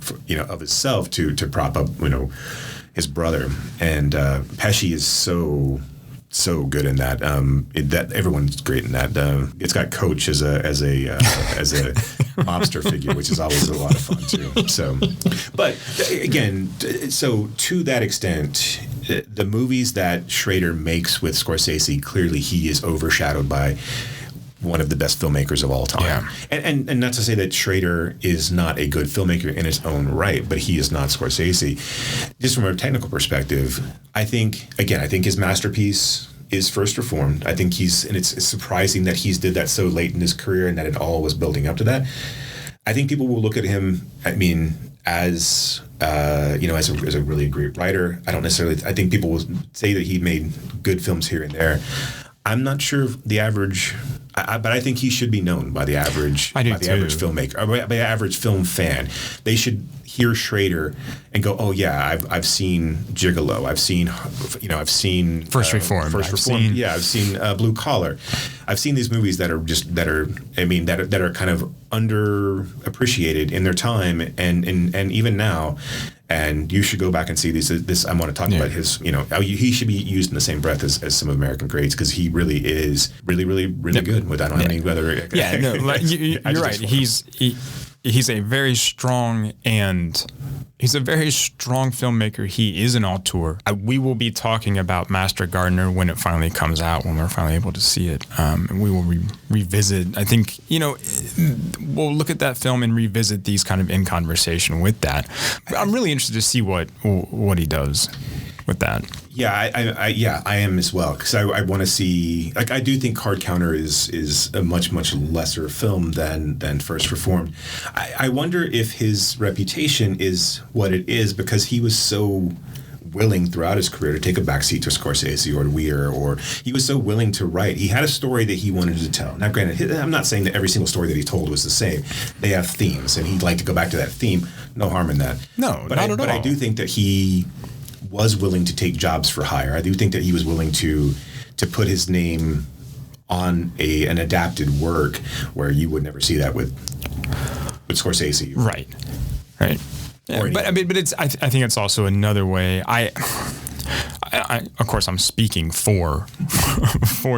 of himself to prop up his brother. And Pesci is so good in that. That everyone's great in that. It's got Coach as a mobster figure, which is always a lot of fun too. So, but again, so to that extent, the movies that Schrader makes with Scorsese, clearly he is overshadowed by one of the best filmmakers of all time. Yeah. And not to say that Schrader is not a good filmmaker in his own right, but he is not Scorsese. Just from a technical perspective, I think his masterpiece is First Reformed. I think it's surprising that he's did that so late in his career and that it all was building up to that. I think people will look at him, as a really great writer. I think people will say that he made good films here and there. I'm not sure if the average, but I think he should be known by the average, average filmmaker, or by the average film fan. They should hear Schrader and go, "Oh yeah, I've seen Gigolo. I've seen First Reformed. I've seen Blue Collar. I've seen these movies that are kind of underappreciated in their time and even now." And you should go back and see this. I want to talk about his. He should be used in the same breath as some of American greats because he really is really good. With I don't have any other. Yeah, no, you're right. He's a very strong filmmaker. He is an auteur. We will be talking about Master Gardener when it finally comes out, when we're finally able to see it. We will revisit. I think, we'll look at that film and revisit these kind of in conversation with that. I'm really interested to see what he does with that. Yeah, I am as well because I want to see. I do think Card Counter is a much lesser film than First Reformed. I wonder if his reputation is what it is because he was so willing throughout his career to take a backseat to Scorsese or to Weir, or he was so willing to write. He had a story that he wanted to tell. Now, granted, I'm not saying that every single story that he told was the same. They have themes, and he'd like to go back to that theme. No harm in that. No, not at all. But I do think that he was willing to take jobs for hire. I do think that he was willing to put his name on an adapted work where you would never see that with Scorsese. Right. Yeah, but it's. I think it's also another way. I of course I'm speaking for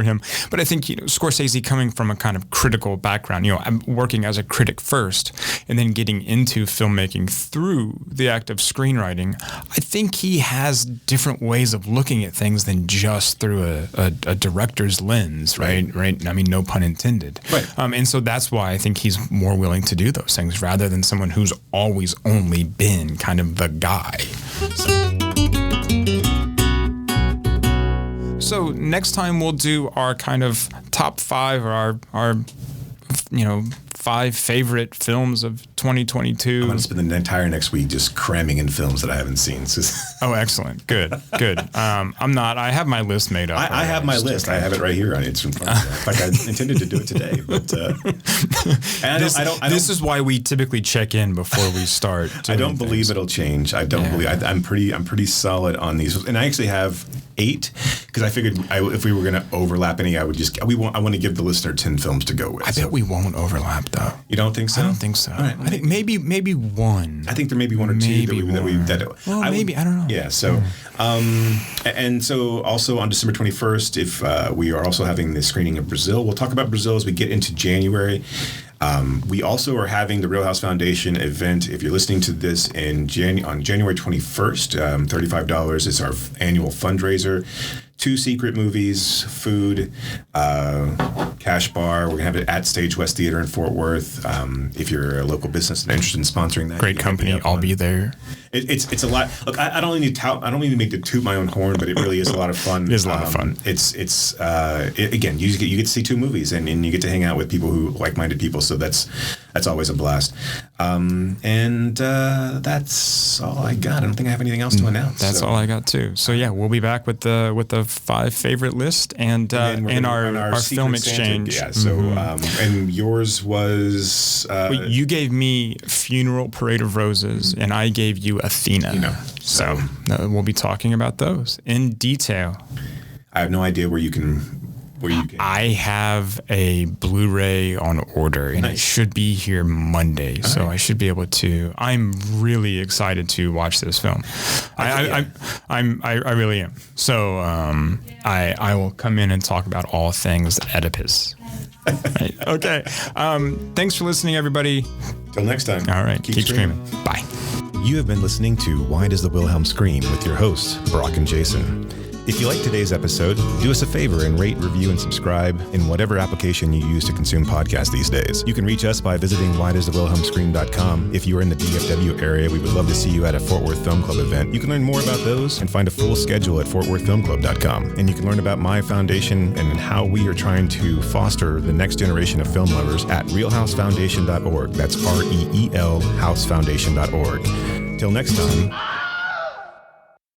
him, but I think Scorsese coming from a kind of critical background. I'm working as a critic first, and then getting into filmmaking through the act of screenwriting. I think he has different ways of looking at things than just through a director's lens, right? I mean, no pun intended. Right. And so that's why I think he's more willing to do those things rather than someone who's always only been kind of the guy. So next time we'll do our kind of top 5 or our 5 favorite films of 2022. I'm going to spend the entire next week just cramming in films that I haven't seen. Oh, excellent. Good. I'm not. I have my list made up. I have my list. I have it right here. It's in front of me. In fact, I intended to do it today. But this is why we typically check in before we start. I don't believe it'll change. I don't believe. I'm pretty solid on these. And I actually have 8 because I figured if we were going to overlap any, I want to give the listener 10 films to go with. I bet we won't overlap though. You don't think so? I don't think so. All right. I think maybe one. I think there may be one or two maybe I don't know. Yeah. So, and so also on December 21st, if we are also having the screening of Brazil, we'll talk about Brazil as we get into January. We also are having the Real House Foundation event. If you're listening to this on January 21st, $35 is our annual fundraiser. 2 secret movies, food, cash bar. We're going to have it at Stage West Theater in Fort Worth. If you're a local business and interested in sponsoring that. Great company. I'll be there. It's a lot. Look, I don't need to make to toot my own horn, but it really is a lot of fun. It is a lot of fun. Again, you get to see 2 movies and you get to hang out with people like-minded people. So that's always a blast. And that's all I got. I don't think I have anything else to announce. That's all I got too. So yeah, we'll be back with the 5 favorite list and our film exchange. Yeah. So and yours was you gave me Funeral Parade of Roses and I gave you Athena. So we'll be talking about those in detail. I have no idea where you can. I have a Blu-ray on order, and it should be here Monday, so I should be able to. I'm really excited to watch this film. I really am. So I will come in and talk about all things Oedipus. Right. Okay. Thanks for listening, everybody. Till next time. All right. Keep screaming. Bye. You have been listening to Why Does the Wilhelm Scream with your hosts, Brock and Jason. If you like today's episode, do us a favor and rate, review, and subscribe in whatever application you use to consume podcasts these days. You can reach us by visiting whydoesthewilhelmscream.com. If you are in the DFW area, we would love to see you at a Fort Worth Film Club event. You can learn more about those and find a full schedule at fortworthfilmclub.com. And you can learn about my foundation and how we are trying to foster the next generation of film lovers at realhousefoundation.org. That's REEL housefoundation.org. Till next time.